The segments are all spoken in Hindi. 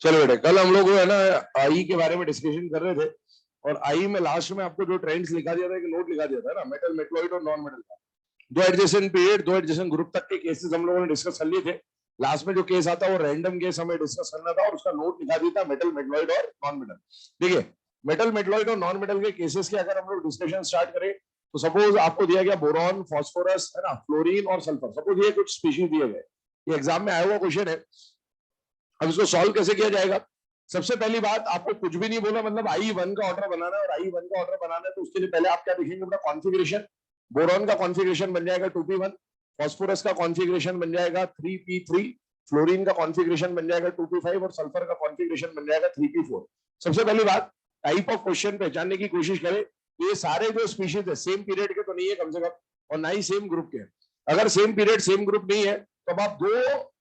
चलो बेटे, कल हम लोग है ना आई के बारे में डिस्कशन कर रहे थे, और आई में लास्ट में आपको जो ट्रेंड्स लिखा दिया था, एक नोट लिखा दिया था ना, मेटल, मेटलॉइड और नॉन मेटल का, दो एडजेसेंट पीरियड, दो एडजेसेंट ग्रुप तक के केसेस हम लोगों ने डिस्कस कर लिए थे। लास्ट में जो केस आता है वो रैंडम केस हमें डिस्कस करना था, और उसका नोट लिखा दिया था मेटल, मेटलॉइड और नॉन मेटल। देखिए, मेटल, मेटलॉइड और नॉन मेटल के केसेस के अगर हम लोग डिस्कशन स्टार्ट करें, तो सपोज आपको दिया गया बोरॉन, फास्फोरस, है ना, फ्लोरीन और सल्फर, सपोज ये कुछ स्पीशीज दिए गए, ये एग्जाम में आया हुआ क्वेश्चन है। अब इसको सॉल्व कैसे किया जाएगा? सबसे पहली बात, आपको कुछ भी नहीं बोला, मतलब I1 का ऑर्डर बनाना है, और I1 का ऑर्डर बनाना है तो उसके लिए पहले आप क्या देखेंगे अपना कॉन्फ़िगरेशन। बोरॉन का कॉन्फ़िगरेशन बन जाएगा 2p1, फास्फोरस का कॉन्फ़िगरेशन बन जाएगा 3p3, फ्लोरीन का कॉन्फ़िगरेशन बन जाएगा 2p5, और सल्फर का कॉन्फ़िगरेशन बन जाएगा 3p4। सबसे पहली बात, टाइप ऑफ क्वेश्चन पहचानने की कोशिश करें, ये सारे जो स्पीशीज है सेम पीरियड के तो नहीं है कम से कम, और ना ही सेम ग्रुप के। अगर सेम पीरियड सेम ग्रुप नहीं है तो अब आप दो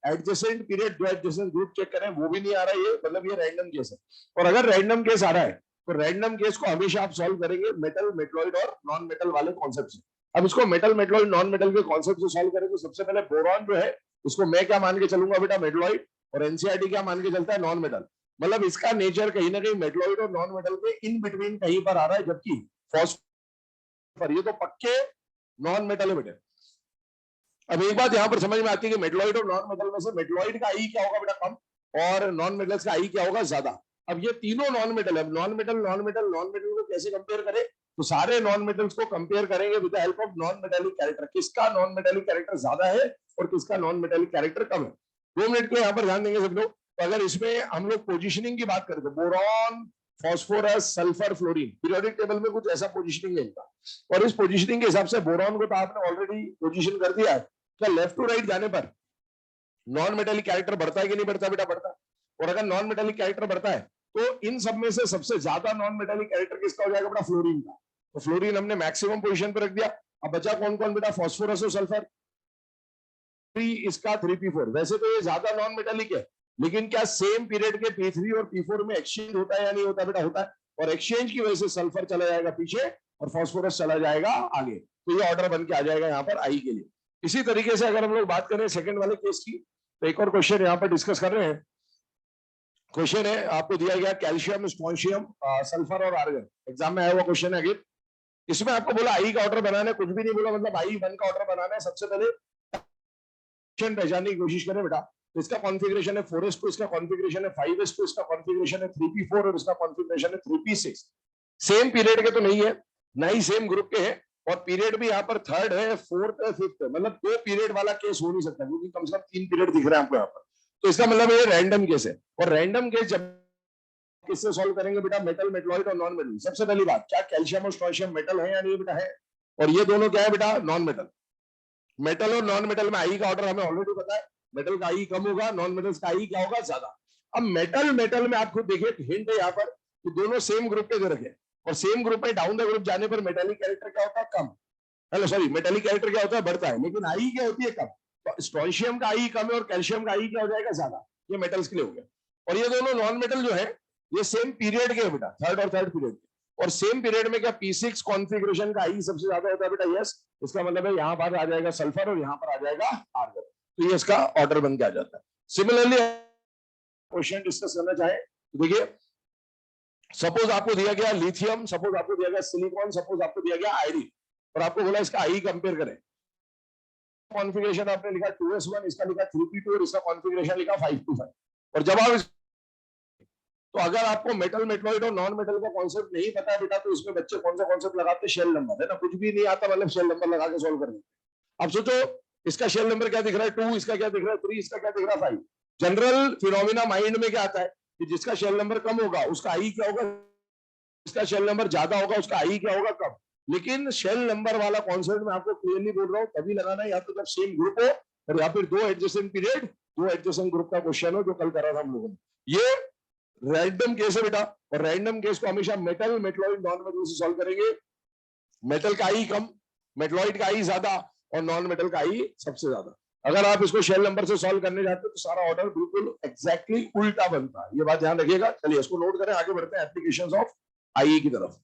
एडजेसेंट पीरियड, दो एडजेसेंट ग्रुप चेक करें, वो भी नहीं आ रहा है, ये मतलब ये रैंडम केस है। और अगर रैंडम केस आ रहा है तो रैंडम केस को हमेशा आप सॉल्व करेंगे मेटल, मेटलॉइड और नॉन मेटल वाले कॉन्सेप्ट से। अब इसको मेटल, मेटलॉइड, नॉन मेटल के कॉन्सेप्ट से सॉल्व करें तो सबसे पहले बोरॉन जो है उसको मैं क्या मान के चलूंगा बेटा, मेटलॉइड, और एनसीईआरटी क्या मान के चलता है, नॉन मेटल। मतलब इसका नेचर कहीं ना कहीं मेटलॉइड और नॉन मेटल के इन बिटवीन कहीं पर आ रहा है, जबकि फॉस्फोरस ये तो पक्के नॉन मेटल है बेटे। अब एक बात यहां पर समझ में आती है कि मेटलॉइड और नॉन मेटल में से मेटलॉइड का आई क्या होगा बेटा, कम, और नॉन मेटल्स का आई क्या होगा, ज्यादा। अब ये तीनों नॉन मेटल है, non metal, non metal, non metal को कैसे कंपेयर करें? तो सारे नॉन मेटल्स को कंपेयर करेंगे with the help of non metallic character, किसका नॉन मेटेलिक कैरेक्टर ज्यादा है और किसका नॉन मेटेलिक कैरेक्टर कम है। 2 मिनट के यहाँ पर ध्यान देंगे सब लोग। तो अगर इसमें हम लोग पोजिशनिंग की बात करें तो boron, phosphorus, sulphur, fluorine, periodic table में कुछ ऐसा पोजिशनिंग है इनका, और इस पोजिशनिंग के हिसाब से बोरॉन को तो आपने ऑलरेडी पोजिशन कर दिया है, क्या लेफ्ट टू राइट जाने पर नॉन मेटेलिक कैरेक्टर बढ़ता है कि नहीं बढ़ता बेटा, बढ़ता है। और अगर नॉन मेटेलिक कैरेक्टर बढ़ता है तो इन सब में से सबसे ज्यादा नॉन मेटेलिक कैरेक्टर किसका हो जाएगा बेटा, फ्लोरीन का। तो फ्लोरीन हमने मैक्सिमम पोजीशन पर रख दिया। अब बचा कौन कौन बेटा, फास्फोरस और सल्फर, इसका 3p4। वैसे तो ये ज्यादा नॉन मेटेलिक है, लेकिन क्या सेम पीरियड के p3 और p4 में एक्सचेंज होता है या नहीं होता बेटा, होता है। और एक्सचेंज की वजह से सल्फर चला जाएगा पीछे और फास्फोरस चला जाएगा आगे, तो ये ऑर्डर बन के आ जाएगा यहाँ पर आई के लिए। इसी तरीके से अगर हम लोग बात करें सेकंड वाले केस की, तो एक और क्वेश्चन यहाँ पर डिस्कस कर रहे हैं। क्वेश्चन है, आपको दिया गया कैल्शियम, स्ट्रोंशियम, सल्फर और आर्गन, एग्जाम में आया हुआ क्वेश्चन है अगेन। इसमें आपको बोला आई का ऑर्डर बनाना है, कुछ भी नहीं बोला, मतलब I1 का ऑर्डर बनाना है। सबसे पहले पहचानने की कोशिश करें बेटा, तो इसका कॉन्फ़िगरेशन है 4s2, इसका कॉन्फ़िगरेशन है 5s2, इसका कॉन्फ़िगरेशन है 3p4 और इसका कॉन्फ़िगरेशन है 3p6। सेम पीरियड के तो नहीं है, ना ही सेम ग्रुप के हैं, और पीरियड भी यहाँ पर थर्ड है, फोर्थ है, फिफ्थ है, मतलब 2 पीरियड वाला केस हो नहीं सकता, क्योंकि कम से कम 3 पीरियड दिख रहे हैं आपको यहाँ पर। तो इसका मतलब ये रैंडम केस है, और रैंडम केस जब किससे सॉल्व करेंगे बेटा, मेटल, मेटलॉइड और नॉन मेटल। सबसे पहली बात, क्या कैल्शियम और स्ट्रोंशियम मेटल है या नहीं बेटा, है, और ये दोनों क्या है बेटा, नॉन मेटल। मेटल और नॉन मेटल में आई का ऑर्डर हमें ऑलरेडी पता है, मेटल का आई कम होगा, नॉन मेटल्स का आई क्या होगा, ज्यादा। अब मेटल, मेटल में आप खुद देखिए, हिंट है यहाँ पर कि दोनों सेम ग्रुप के दे रखे, और सेम ग्रुप में डाउन द ग्रुप जाने पर मेटेलिक कैरेक्टर क्या होता है, कम, हेलो सॉरी, मेटेलिक कैरेक्टर क्या होता है, बढ़ता है, लेकिन आई क्या होती है, कम। तो स्ट्रोंशियम का आई कम है और कैल्शियम का आई क्या हो जाएगा, ज्यादा। ये मेटल्स के लिए हो गया। और ये दोनों नॉन मेटल जो है ये सेम पीरियड के बेटा, थर्ड और थर्ड पीरियड के, और सेम पीरियड में क्या p6 कॉन्फ़िगरेशन का आई सबसे ज्यादा होता है बेटा, यस। इसका मतलब है यहाँ पर आ जाएगा सल्फर और यहाँ पर आ जाएगा आर्गन, तो ये इसका ऑर्डर बन के आ जाता है। सिमिलरली क्वेश्चन डिस्कस करना चाहे तो देखिए, सपोज आपको दिया गया लिथियम, सपोज आपको दिया गया सिलिकॉन, सपोज आपको दिया गया आयरन, और आपको बोला इसका आई कंपेयर करें। कॉन्फ़िगरेशन आपने लिखा 2s1, इसका लिखा 3p2 और इसका कॉन्फ़िगरेशन लिखा 5p5। और जब आप तो अगर आपको मेटल, मेटलॉइड और नॉन मेटल का कॉन्सेप्ट नहीं पता है बेटा, तो इसमें बच्चे कौन सा कॉन्सेप्ट लगाते हैं, शेल नंबर, है ना, कुछ भी नहीं आता मतलब शेल नंबर लगा के सॉल्व करने। अब सोचो इसका शेल नंबर क्या दिख रहा है, 2, इसका क्या दिख रहा है 3, इसका क्या दिख रहा है 5। जनरल फिनोमिना माइंड में क्या आता है कि जिसका शेल नंबर कम होगा उसका आई क्या होगा, जिसका शेल नंबर ज्यादा होगा उसका आई क्या होगा, कम। लेकिन शेल नंबर वाला कॉन्सेप्ट मैं आपको क्लियरली बोल रहा हूँ, तभी लगाना है या तो जब सेम ग्रुप हो, और या फिर 2 एडजेसेंट पीरियड, 2 एडजेसेंट ग्रुप का क्वेश्चन हो, जो कल करा था हम लोगों ने। ये रैंडम केस है बेटा, और रैंडम केस को हमेशा मेटल, मेटलॉइड, नॉन मेटल से सॉल्व करेंगे। मेटल का आई कम, मेटलॉइड का आई ज्यादा, और नॉन मेटल का आई सबसे ज्यादा। अगर आप इसको शेल नंबर से सॉल्व करने जाते हो तो सारा ऑर्डर बिल्कुल एग्जैक्टली उल्टा बनता है, ये बात ध्यान रखिएगा। चलिए इसको नोट करें, आगे बढ़ते हैं एप्लीकेशंस ऑफ आई की तरफ।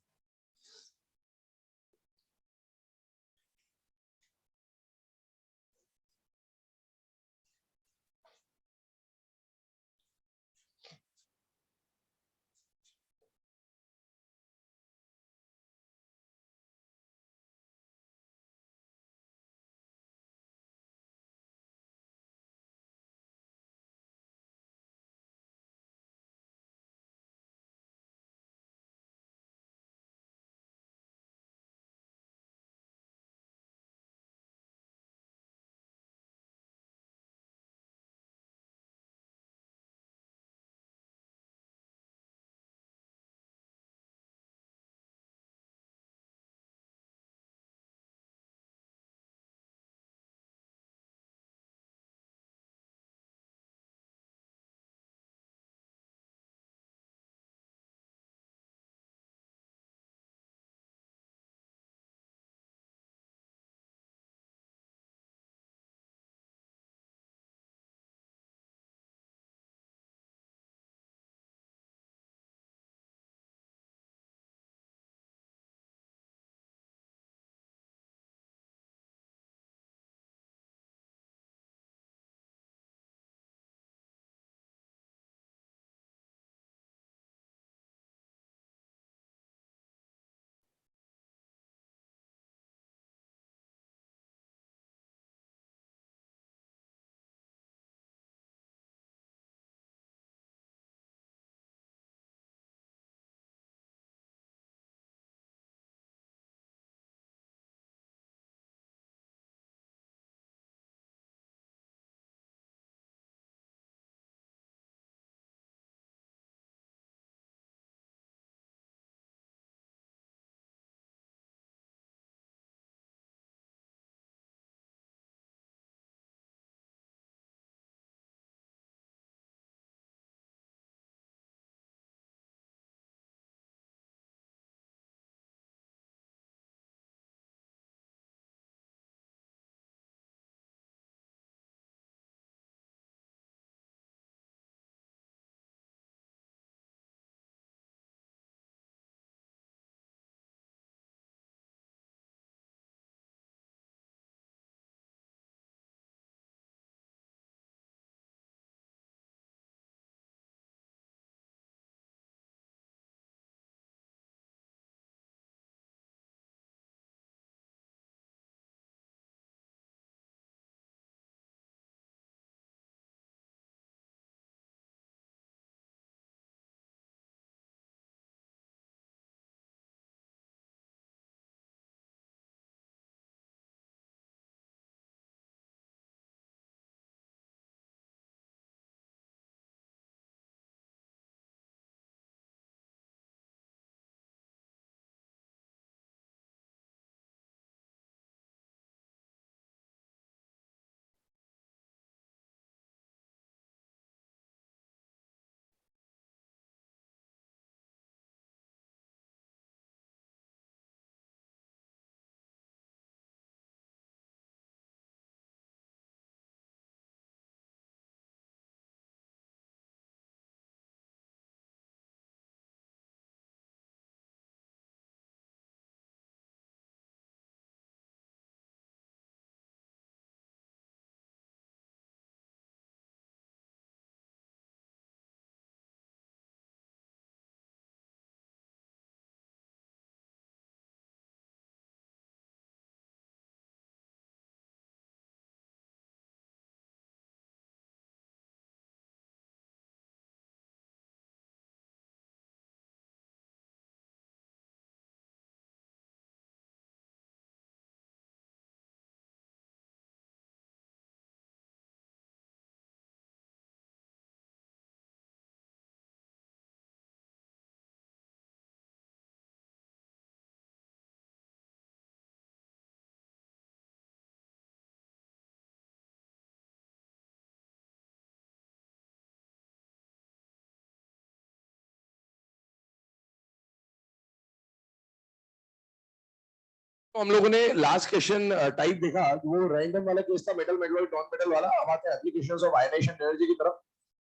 तो हम लोगों ने लास्ट क्वेश्चन टाइप देखा, वो रैंडम वाला केस था, मेटल मेटलॉइड नॉन मेटल वाला। अब आते हैं एप्लीकेशंस ऑफ आयनाइजेशन एनर्जी की तरफ।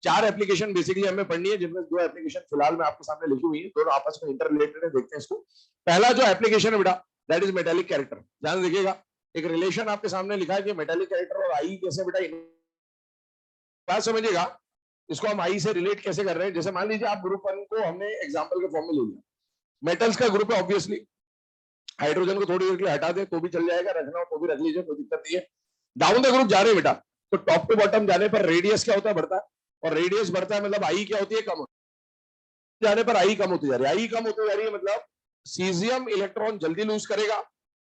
4 एप्लीकेशन बेसिकली हमें पढ़नी है, जिनमें 2 एप्लीकेशन फिलहाल मैं आपके सामने लिखी हुई है, दोनों आपस में इंटर रिलेटेड है। देखते हैं इसको। पहला जो एप्लीकेशन है बेटा, दैट इज मेटालिक कैरेक्टर। ध्यान देखिएगा, एक रिलेशन आपके सामने लिखा है कि मेटालिक कैरेक्टर और आई कैसे बेटा, बात समझिएगा। इसको हम आई से रिलेट कैसे कर रहे हैं। जैसे मान लीजिए आप ग्रुप 1 को हमने एग्जांपल के फॉर्म में ले लिया, मेटल्स का ग्रुप है ऑब्वियसली। हाइड्रोजन को थोड़ी देर के लिए हटा दे तो भी चल जाएगा, रखना हो तो भी रख लीजिए, कोई दिक्कत नहीं है। डाउन द ग्रुप जा रहे हैं बेटा, तो टॉप टू बॉटम जाने पर रेडियस क्या होता है, बढ़ता है। और रेडियस बढ़ता है मतलब आई क्या होती है, कम होती है। जाने पर आई कम होती जा रही है, आई कम होती जा रही है मतलब सीजियम इलेक्ट्रॉन जल्दी लूज करेगा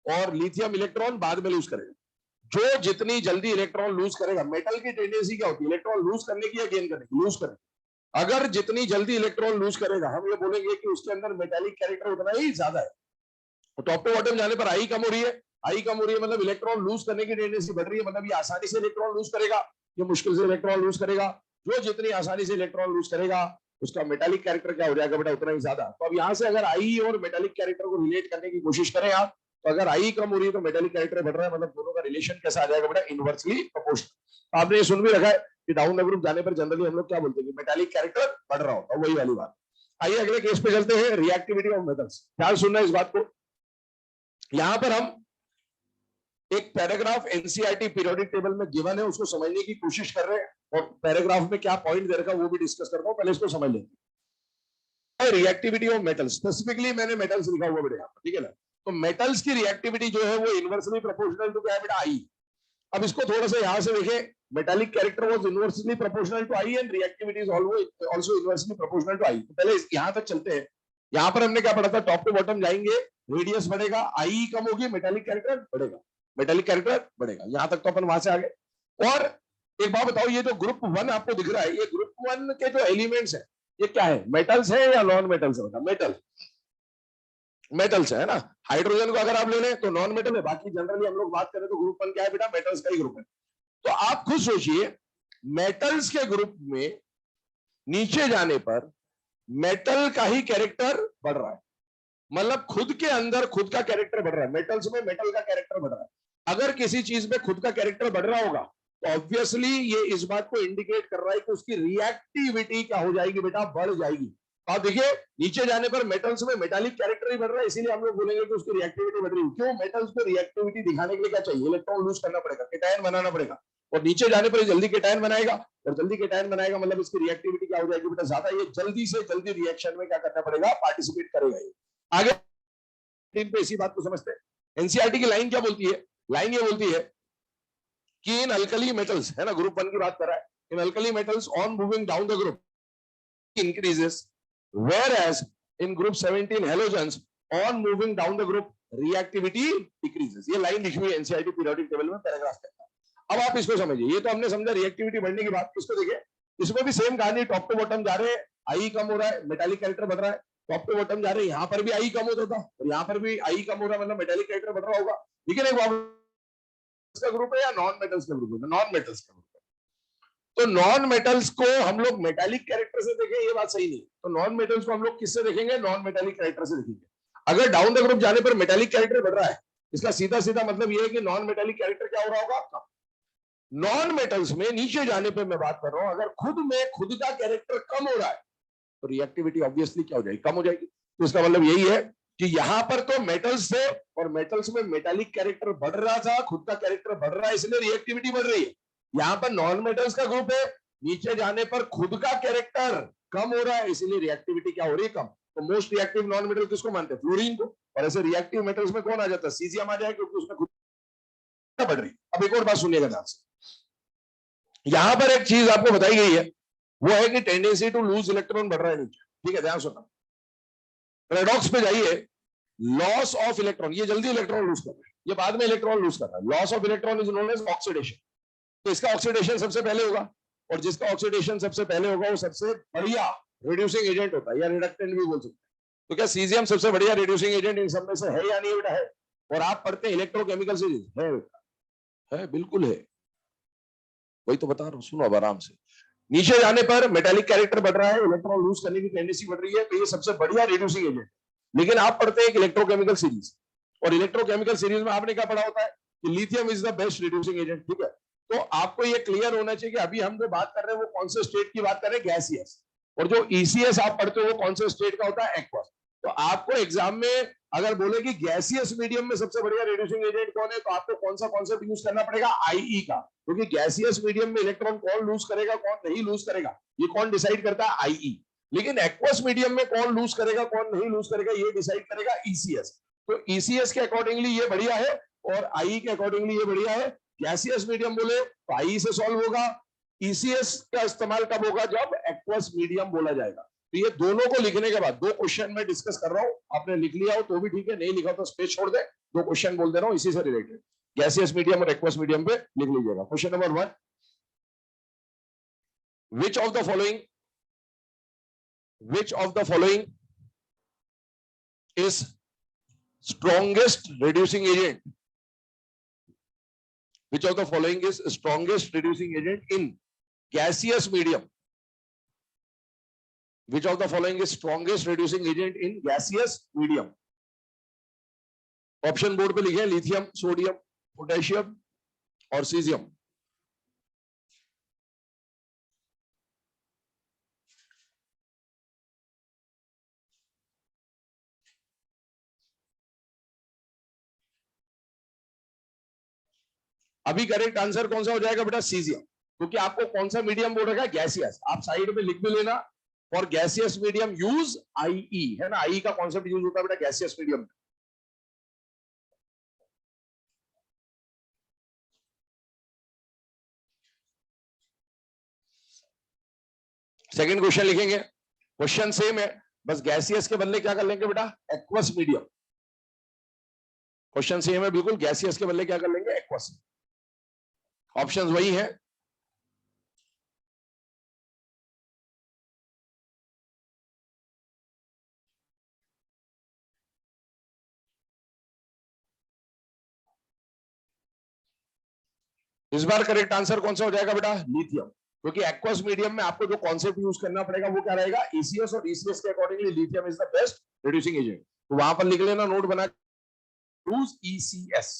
और लिथियम इलेक्ट्रॉन बाद में लूज करेगा। जो जितनी जल्दी इलेक्ट्रॉन लूज करेगा, मेटल की टेंडेंसी क्या होती है, इलेक्ट्रॉन लूज करने की या गेन करने की, लूज करने। अगर जितनी जल्दी इलेक्ट्रॉन लूज करेगा, हम ये बोलेंगे कि उसके अंदर मेटालिक कैरेक्टर उतना ही ज्यादा है। तो टॉप टू बॉटम जाने पर आई कम हो रही है, आई कम हो रही है मतलब इलेक्ट्रॉन लूज करने की टेंडेंसी बढ़ रही है, मतलब ये आसानी से इलेक्ट्रॉन लूज करेगा, ये मुश्किल से इलेक्ट्रॉन लूज करेगा। जो जितनी आसानी से इलेक्ट्रॉन लूज करेगा, उसका मेटालिक कैरेक्टर क्या हो जाएगा बेटा, उतना ही ज्यादा। तो अब यहां से अगर आई और मेटालिक कैरेक्टर को रिलेट करने की कोशिश करें आप, तो अगर आई कम हो रही है तो मेटालिक कैरेक्टर बढ़ रहा है, मतलब दोनों का रिलेशन कैसा आ जाएगा बेटा, इनवर्सली प्रोपोर्शनल। आपने ये सुन भी रखा है कि डाउन द ग्रुप जाने पर जनरली हम लोग क्या बोलते हैं, मेटालिक कैरेक्टर बढ़ रहा होता है, वही वाली बात। आइए अगले केस पे चलते हैं, रिएक्टिविटी ऑफ मेटल्स। ख्याल सुनना है इस बात को। यहां पर हम एक पैराग्राफ एनसीईआरटी पीरियोडिक टेबल में गिवन है, उसको समझने की कोशिश कर रहे हैं, और पैराग्राफ में क्या पॉइंट दे रखा है वो भी डिस्कस करता हूं, पहले इसको समझ लेंगे। रिएक्टिविटी ऑफ मेटल्स, स्पेसिफिकली मैंने मेटल्स लिखा हुआ बेटा, ठीक है ना। तो मेटल्स की रिएक्टिविटी जो है वो इनवर्सली प्रोपोर्शनल टू क्या है बेटा, आई। अब इसको थोड़ा सा यहां से देखें, metallic character was inversely proportional to I and reactivity is also inversely proportional to I. तो पहले यहां तक चलते हैं। यहां पर हमने क्या पढ़ा था, टॉप टू बॉटम जाएंगे, रेडियस बढ़ेगा, आई कम होगी, मेटालिक कैरेक्टर बढ़ेगा, मेटालिक कैरेक्टर बढ़ेगा। यहां तक तो अपन वहां से आ गए। और एक बात बताओ, ये जो ग्रुप 1 आपको दिख रहा है, ये ग्रुप 1 के जो एलिमेंट्स है, ये क्या है, मेटल्स है या नॉन मेटल्स है? मेटल, मेटल्स है ना। हाइड्रोजन को अगर आप ले लें तो नॉन मेटल है, बाकी जनरली हम लोग बात करें तो ग्रुप 1 क्या है बेटा, मेटल्स का ही ग्रुप है। तो आप खुद सोचिए, मेटल्स के ग्रुप में नीचे जाने पर मेटल का ही कैरेक्टर बढ़ रहा है, मतलब खुद के अंदर खुद का कैरेक्टर बढ़ रहा है। मेटल्स में मेटल का कैरेक्टर बढ़ रहा है। अगर किसी चीज में खुद का कैरेक्टर बढ़ रहा होगा तो ऑब्वियसली ये इस बात को इंडिकेट कर रहा है कि उसकी रिएक्टिविटी क्या हो जाएगी बेटा, बढ़ जाएगी। आप देखिए, नीचे जाने पर मेटल्स में मेटालिक कैरेक्टर ही बढ़ रहा है, इसीलिए हम लोग बोलेंगे कि उसकी रिएक्टिविटी बढ़ रही है। क्यों, मेटल्स को रिएक्टिविटी दिखाने के लिए क्या चाहिए, इलेक्ट्रॉन लूज करना पड़ेगा, केटायन बनाना पड़ेगा, और नीचे जाने पर जल्दी केटायन बनाएगा, और जल्दी केटायन बनाएगा मतलब इसकी रिएक्टिविटी क्या हो जाएगी बेटा, ज्यादा। ये जल्दी से जल्दी रिएक्शन में क्या करना पड़ेगा, पार्टिसिपेट करेगा। ये आगे पे इसी बात को समझते हैं। एनसीईआरटी की लाइन क्या बोलती है, लाइन ये बोलती है कि इन अल्कली मेटल्स, है ना, ग्रुप 1 की बात कर रहा है, in alkali metals on moving down the group increases, whereas in group 17 halogens on moving down the group reactivity decreases। ये लाइन लिखी हुई है एनसीईआरटी पीरियोडिक टेबल में, पैराग्राफ के अंदर। अब आप इसको समझिए, ये तो हमने समझा रिएक्टिविटी बढ़ने की बात। इसको देखिए, इसमें भी सेम कहानी, टॉप टू बॉटम जा रहे हैं, आई कम हो रहा है, मेटालिक कैरेक्टर बढ़ रहा है। टॉप टू बॉटम जा रहे हैं, यहाँ पर भी आई कम होता था और यहाँ पर भी आई कम हो रहा है, मतलब मेटालिक कैरेक्टर बढ़ रहा होगा। लेकिन एक का ग्रुप है या नॉन मेटल्स का ग्रुप है, नॉन मेटल्स का ग्रुप है। तो नॉन मेटल्स को हम लोग मेटालिक कैरेक्टर से देखें, ये बात सही नहीं। तो नॉन मेटल्स को हम लोग किससे देखेंगे, नॉन मेटालिक कैरेक्टर से देखेंगे। अगर डाउन द ग्रुप जाने पर मेटालिक कैरेक्टर बढ़ रहा है, इसका सीधा सीधा मतलब ये है कि नॉन मेटालिक कैरेक्टर क्या हो रहा होगा आपका। नॉन मेटल्स में नीचे जाने पर मैं बात कर रहा हूं, अगर खुद में खुद का कैरेक्टर कम हो रहा है तो रिएक्टिविटी ऑब्वियसली क्या हो जाएगी, कम हो जाएगी। तो इसका मतलब यही है कि यहां पर तो मेटल्स थे और मेटल्स में मेटालिक कैरेक्टर बढ़ रहा था, खुद का कैरेक्टर बढ़ रहा है, इसलिए रिएक्टिविटी बढ़ रही है। यहाँ पर नॉन मेटल्स का ग्रुप है, नीचे जाने पर खुद का कैरेक्टर कम हो रहा है, इसीलिए रिएक्टिविटी क्या हो रही है, कम। तो मोस्ट रिएक्टिव नॉन मेटल किसको मानते हैं, फ्लोरीन को। और ऐसे रिएक्टिव मेटल्स में कौन आ जाता है, सीजियम आ जाए, क्योंकि उसमें खुद बढ़ रही। अब एक और बात सुनिएगा ध्यान से, यहां पर एक चीज आपको बताई गई है, वो है कि टेंडेंसी टू लूज इलेक्ट्रॉन बढ़ रहा है नीचे, ठीक है, ध्यान सुनना। पैराडॉक्स पे जाइए, लॉस ऑफ इलेक्ट्रॉन, ये जल्दी इलेक्ट्रॉन लूज कर रहा है, ये बाद में इलेक्ट्रॉन लूज कर रहा है। Loss of electron is known as oxidation. तो इसका ऑक्सीडेशन सबसे पहले होगा, और जिसका ऑक्सीडेशन सबसे पहले होगा वो सबसे बढ़िया रिड्यूसिंग एजेंट होता है, या रिडक्टेंट भी बोल सकते हैं। तो क्या सीजियम सबसे बढ़िया रिड्यूसिंग एजेंट इन सब में से है या नहीं बेटा, है। और आप पढ़ते हैं इलेक्ट्रोकेमिकल सीरीज, है बेटा, है, बिल्कुल है, वही तो बता रहा हूं, सुनो अब आराम से। नीचे जाने पर मेटालिक कैरेक्टर बढ़ रहा है, इलेक्ट्रॉन लूज करने की टेंडेंसी बढ़ रही है, तो ये सबसे बढ़िया रिड्यूसिंग एजेंट। लेकिन आप पढ़ते हैं एक इलेक्ट्रोकेमिकल सीरीज, और इलेक्ट्रोकेमिकल सीरीज में आपने क्या पढ़ा होता है कि lithium is the best reducing agent, ठीक है। तो आपको ये क्लियर होना चाहिए कि अभी हम जो बात कर रहे हैं वो कौन से स्टेट की बात कर रहे हैं, गैसियस, और जो ईसीएस आप पढ़ते हो वो कौन से स्टेट का होता है, एक्वस। तो आपको एग्जाम में अगर बोले कि गैसियस मीडियम में सबसे बढ़िया रिड्यूसिंग एजेंट कौन है, तो आपको कौन सा कॉन्सेप्ट यूज करना पड़ेगा, आईई का, क्योंकि गैसियस मीडियम में इलेक्ट्रॉन कौन लूज करेगा कौन नहीं लूज करेगा ये कौन डिसाइड करता है, आईई। लेकिन एक्वस मीडियम में कौन लूज करेगा कौन नहीं लूज करेगा ये डिसाइड करेगा ईसीएस। तो ईसीएस के अकॉर्डिंगली ये बढ़िया है और आई के अकॉर्डिंगली ये बढ़िया है। गैसियस मीडियम बोले तो आई से सॉल्व होगा, ईसीएस का इस्तेमाल कब होगा, जब एक्वस मीडियम बोला जाएगा। तो ये दोनों को लिखने के बाद, दो क्वेश्चन में डिस्कस कर रहा हूं, आपने लिख लिया हो तो भी ठीक है, नहीं लिखा तो स्पेस छोड़ दे, दो क्वेश्चन बोल दे रहा हूं इसी से रिलेटेड, गैसियस मीडियम और एक्वस मीडियम पे लिख लीजिएगा। Question number 1, which of the following which of the following is strongest reducing agent, which of the following is strongest reducing agent in gaseous medium, which of the following is strongest reducing agent in gaseous medium? Option board पे लिखे, लिथियम, सोडियम, पोटेशियम और सीजियम। अभी करेक्ट आंसर कौन सा हो जाएगा बेटा, सीजियम, क्योंकि आपको कौन सा मीडियम बोल रखा है, गैसियस। आप साइड में लिख भी लेना, for gaseous medium use IE, है ना, आई का कॉन्सेप्ट यूज होता है बेटा गैसियस मीडियम में। सेकंड क्वेश्चन लिखेंगे, क्वेश्चन सेम है, बस गैसियस के बदले क्या कर लेंगे बेटा, एक्वस मीडियम। क्वेश्चन सेम है बिल्कुल, गैसियस के बदले क्या कर लेंगे, एक्वस। ऑप्शंस वही है। इस बार करेक्ट आंसर कौन सा हो जाएगा बेटा, लिथियम, क्योंकि एक्वस मीडियम में आपको जो कॉन्सेप्ट यूज करना पड़ेगा वो क्या रहेगा, ईसीएस, और ईसीएस के accordingly lithium is the best reducing agent. तो वहां पर लिख लेना, नोट बना, यूज ईसीएस।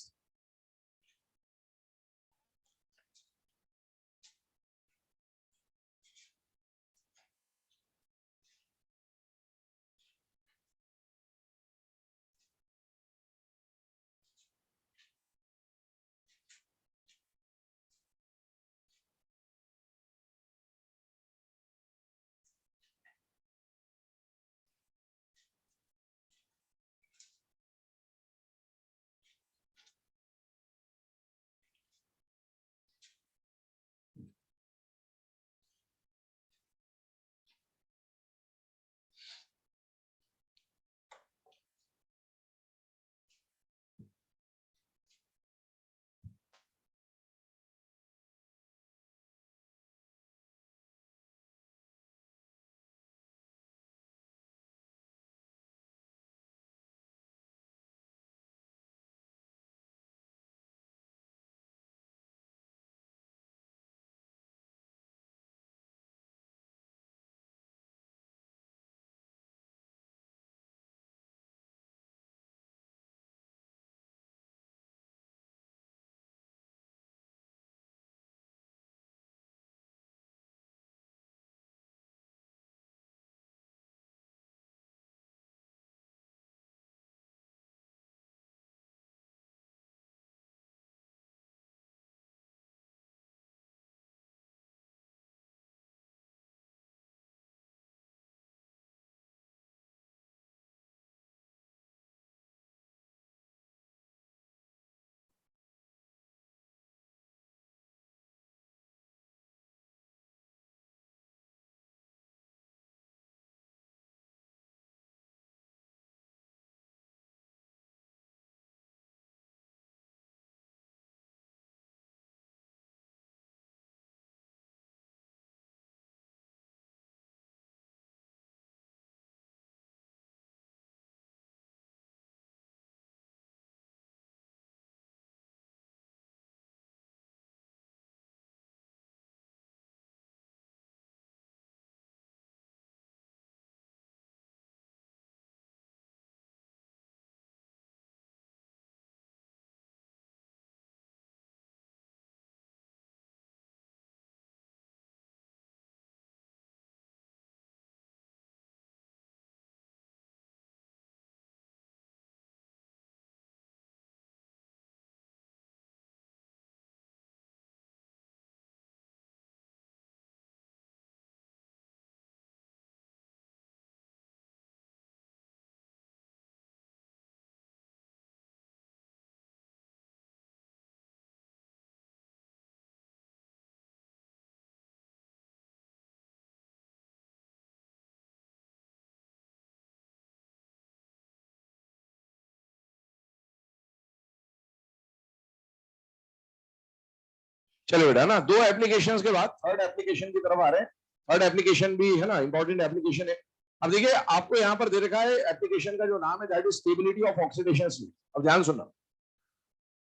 चलो बेटा ना, दो एप्लीकेशंस के बाद थर्ड एप्लीकेशन की तरफ आ रहे हैं। थर्ड एप्लीकेशन भी है ना, इंपॉर्टेंट एप्लीकेशन है। अब देखिए आपको यहां पर दे रखा है एप्लीकेशन का जो नाम है, that is stability of oxidation state. अब ध्यान सुनना,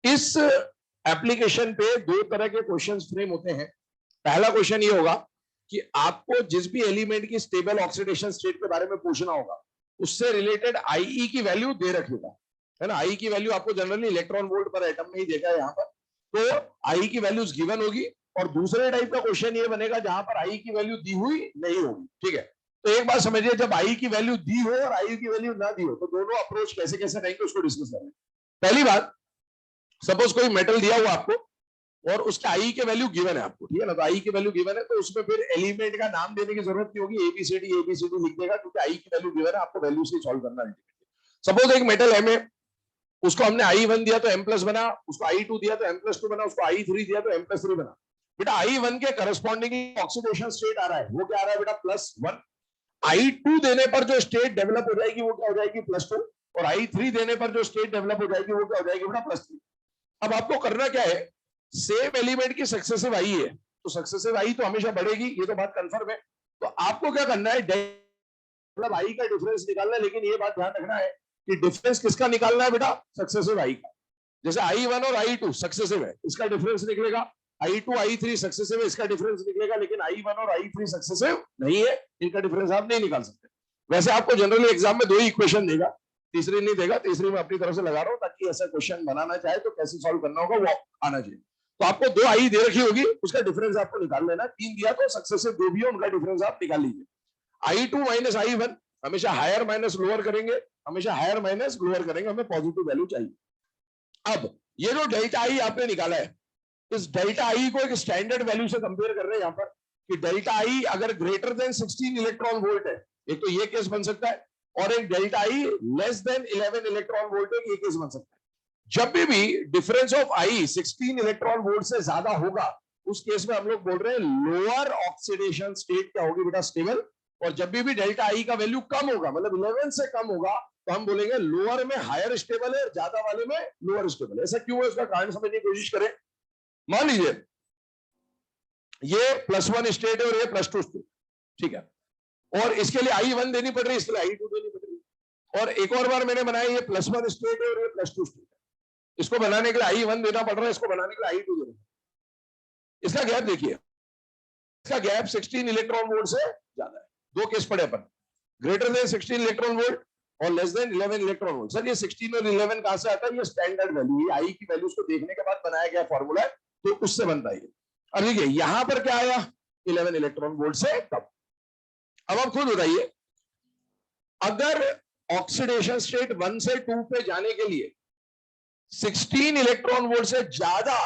इस एप्लीकेशन पे दो तरह के क्वेश्चंस फ्रेम होते हैं। पहला क्वेश्चन ये होगा कि आपको जिस भी एलिमेंट की स्टेबल ऑक्सीडेशन स्टेट के बारे में पूछना होगा, उससे रिलेटेड आईई की वैल्यू दे रखेगा, है ना। आई की वैल्यू आपको जनरली इलेक्ट्रॉन वोल्ट पर एटम में ही देखा है यहाँ पर, तो आई की वैल्यूज गिवन होगी। और दूसरे टाइप का क्वेश्चन ये बनेगा जहां पर आई की वैल्यू दी हुई नहीं होगी, ठीक है। तो एक बात समझिए, जब आई की वैल्यू दी हो और आई की वैल्यू ना दी हो, तो दोनों अप्रोच कैसे कैसे रहेंगे उसको डिस्कस करेंगे। पहली बात, सपोज कोई मेटल दिया हुआ आपको और उसके आई के वैल्यू गिवन है आपको, ठीक है ना। तो आई की वैल्यू गिवन है, तो उसमें फिर एलिमेंट का नाम देने की जरूरत नहीं होगी, एबीसीडी लिख देगा, क्योंकि आई की वैल्यू गिवन है, आपको वैल्यू से सॉल्व करना है। सपोज एक मेटल है, में उसको हमने I1 दिया तो M प्लस बना, उसको I2 दिया तो M प्लस 2 बना, उसको I3 दिया तो M प्लस 3 बना। बेटा I1 के करस्पॉन्डिंग ऑक्सीडेशन स्टेट आ रहा है, वो क्या आ रहा है बेटा, +1। I2 देने पर जो स्टेट डेवलप हो जाएगी वो क्या हो जाएगी, +2। और I3 देने पर जो स्टेट डेवलप हो जाएगी वो क्या हो जाएगी बेटा, +3। अब आपको करना क्या है, सेम एलिमेंट की सक्सेसिव आई है, तो सक्सेसिव आई तो हमेशा बढ़ेगी, ये तो बात कंफर्म है। तो आपको क्या करना है, मतलब आई का डिफरेंस निकालना है, लेकिन ये बात ध्यान रखना है कि डिफरेंस किसका निकालना है बेटा, सक्सेसिव आई का। जैसे I1 और I2 सक्सेसिव है, इसका डिफरेंस निकलेगा। I2 I3 सक्सेसिव है, इसका डिफरेंस निकलेगा। लेकिन I1 और I3 सक्सेसिव नहीं है, इनका डिफरेंस आप नहीं निकाल सकते। वैसे आपको जनरली एग्जाम में दो ही इक्वेशन देगा, तीसरी नहीं देगा। तीसरी मैं अपनी तरफ से लगा रहा हूं, ताकि ऐसा क्वेश्चन बनाना चाहे तो कैसे सॉल्व करना होगा वो आना चाहिए। तो आपको दो आई दे रखी होगी, उसका डिफरेंस आपको निकाल लेना। तीन दिया तो सक्सेसिव जो भी है उनका डिफरेंस आप निकाल लीजिए। I2 माइनस I1 हमेशा हायर माइनस लोअर करेंगे, हमेशा हायर माइनस लोअर करेंगे, हमें पॉजिटिव वैल्यू चाहिए। अब ये जो डेल्टा आई आपने निकाला है, इस डेल्टा आई को एक स्टैंडर्ड वैल्यू से कंपेयर कर रहे हैं यहाँ पर, कि डेल्टा आई अगर ग्रेटर देन 16 इलेक्ट्रॉन वोल्ट है, एक तो ये केस बन सकता है, और एक डेल्टा आई लेस देन 11 इलेक्ट्रॉन वोल्ट है, ये केस बन सकता है। जब भी difference of I 16 electron volt से ज्यादा होगा, उस केस में हम लोग बोल रहे हैं लोअर ऑक्सीडेशन स्टेट क्या होगी बेटा, स्टेबल। और जब भी डेल्टा आई का वैल्यू कम होगा, मतलब 11 से कम होगा, तो हम बोलेंगे लोअर में हायर स्टेबल है, ज्यादा वाले में लोअर स्टेबल है। ऐसा क्यों है, उसका कारण समझने की कोशिश करें। मान लीजिए ये +1 स्टेट है और ये +2 स्टेट, ठीक है, और इसके लिए I1 देनी पड़ रही है, इसके लिए I2 देनी पड़ रही है। और एक और बार मैंने बनाया, ये +1 स्टेट है और ये +2 स्टेट है, इसको बनाने के लिए I1 देना पड़ रहा है, इसको बनाने के लिए I2 देना। इसका गैप देखिए, इसका गैप 16 इलेक्ट्रॉन वोल्ट से ज्यादा है। दो केस पड़े अपन, ग्रेटर देन 16 इलेक्ट्रॉन वोल्ट और less than 11 electron volt. Sir ये 16 और 11 कहां से आता है, ये स्टैंडर्ड वैल्यू, ये आई की वैल्यूज को देखने के बाद बनाया गया फॉर्मूला है, तो उससे बनता है। अब देखिए यहां पर क्या आया, 11 इलेक्ट्रॉन वोल्ट से कम। अब आप खुद बताइए, अगर ऑक्सीडेशन स्टेट 1 से 2 पे जाने के लिए 16 इलेक्ट्रॉन वोल्ट से ज्यादा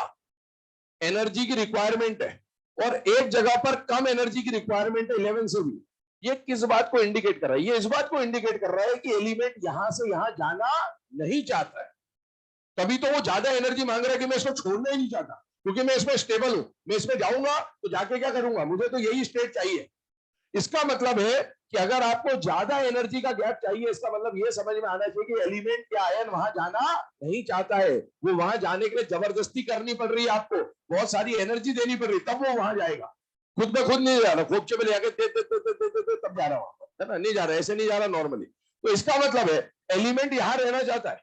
एनर्जी की रिक्वायरमेंट है, और एक जगह पर कम एनर्जी की रिक्वायरमेंट है 11 से भी, ये किस बात को इंडिकेट कर रहा है, ये इस बात को इंडिकेट कर रहा है कि एलिमेंट यहां से यहां जाना नहीं चाहता है। तभी तो वो ज्यादा एनर्जी मांग रहा है, कि मैं इसको छोड़ना ही नहीं चाहता, क्योंकि मैं इसमें स्टेबल हूं, मैं इसमें जाऊंगा तो जाके क्या करूंगा, मुझे तो यही स्टेट चाहिए। इसका मतलब है कि अगर आपको ज्यादा एनर्जी का गैप चाहिए, इसका मतलब ये समझ में आना चाहिए कि एलिमेंट के आयन वहां जाना नहीं चाहता है, वो वहां जाने के लिए जबरदस्ती करनी पड़ रही है, आपको बहुत सारी एनर्जी देनी पड़ रही है, तब वो वहां जाएगा। खुद में खुद नहीं जा रहा, खोपचे में लेके तब जा रहा वहां, है ना, नहीं जा रहा, ऐसे नहीं जा रहा नॉर्मली। तो इसका मतलब है एलिमेंट यहां रहना चाहता है,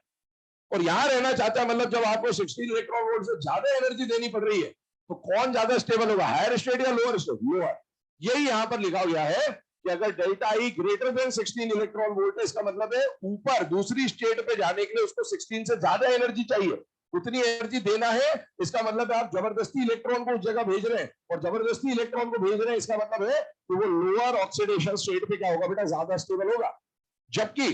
और यहां रहना चाहता है, मतलब जब आपको 16 इलेक्ट्रॉन वोल्ट से ज्यादा एनर्जी देनी पड़ रही है, तो कौन ज्यादा स्टेबल होगा, हायर स्टेट या लोअर स्टेट, लोअर। यही यहां पर लिखा गया है कि अगर डेल्टा आई ग्रेटर देन 16 इलेक्ट्रॉन वोल्ट है, इसका मतलब है ऊपर दूसरी स्टेट पे जाने के लिए उसको 16 से ज्यादा एनर्जी चाहिए, उतनी एनर्जी देना है। इसका मतलब है आप जबरदस्ती इलेक्ट्रॉन को उस जगह भेज रहे हैं, और जबरदस्ती इलेक्ट्रॉन को भेज रहे हैं, इसका मतलब है कि वो लोअर ऑक्सीडेशन स्टेट पे क्या होगा बेटा, ज्यादा स्टेबल होगा। जबकि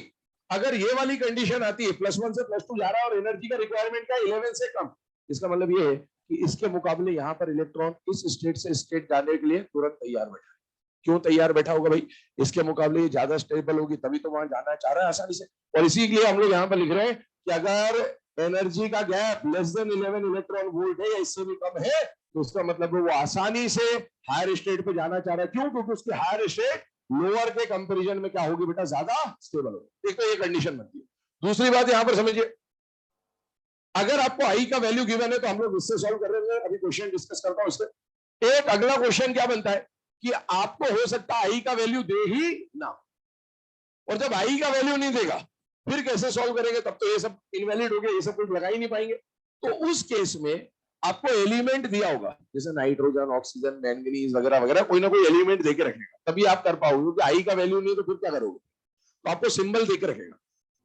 अगर ये वाली कंडीशन आती है, +1 से +2 जा रहा है और एनर्जी का रिक्वायरमेंट का 11 से कम, इसका मतलब ये है कि इसके मुकाबले यहां पर इलेक्ट्रॉन इस स्टेट से स्टेट जाने के लिए तुरंत तैयार बैठा है। क्यों तैयार बैठा होगा भाई, इसके मुकाबले ये ज्यादा स्टेबल होगी, तभी तो वहां जाना चाह रहा है आसानी से। और इसी के लिए हम लोग यहाँ पर लिख रहे हैं कि अगर एनर्जी का gap less than 11 electron volt है या इससे भी कम है, तो उसका मतलब वो आसानी से हायर स्टेट पे जाना चाह रहा है। क्यों, क्योंकि उसकी हायर स्टेट लोअर के कंपेरिजन में क्या होगी बेटा, ज्यादा स्टेबल होगी। एक तो ये कंडीशन बनती है। दूसरी बात यहां पर समझिए, अगर आपको आई का वैल्यू गिवन है तो हम लोग इससे सॉल्व कर रहे हैं, अभी क्वेश्चन डिस्कस करता हूं इससे। एक अगला क्वेश्चन क्या बनता है कि आपको हो सकता है आई का वैल्यू दे ही ना, और जब आई का वैल्यू नहीं देगा फिर कैसे सॉल्व करेंगे, तब तो ये सब इनवैलिड हो गया, ये सब कुछ लगा ही नहीं पाएंगे। तो उस केस में आपको एलिमेंट दिया होगा, जैसे नाइट्रोजन, ऑक्सीजन, मैंगनीज वगैरह वगैरह, कोई ना कोई एलिमेंट देके रखेगा, तभी आप कर पाओगे, क्योंकि आई का वैल्यू नहीं तो फिर क्या करोगे, तो आपको सिंबल देके रखेगा।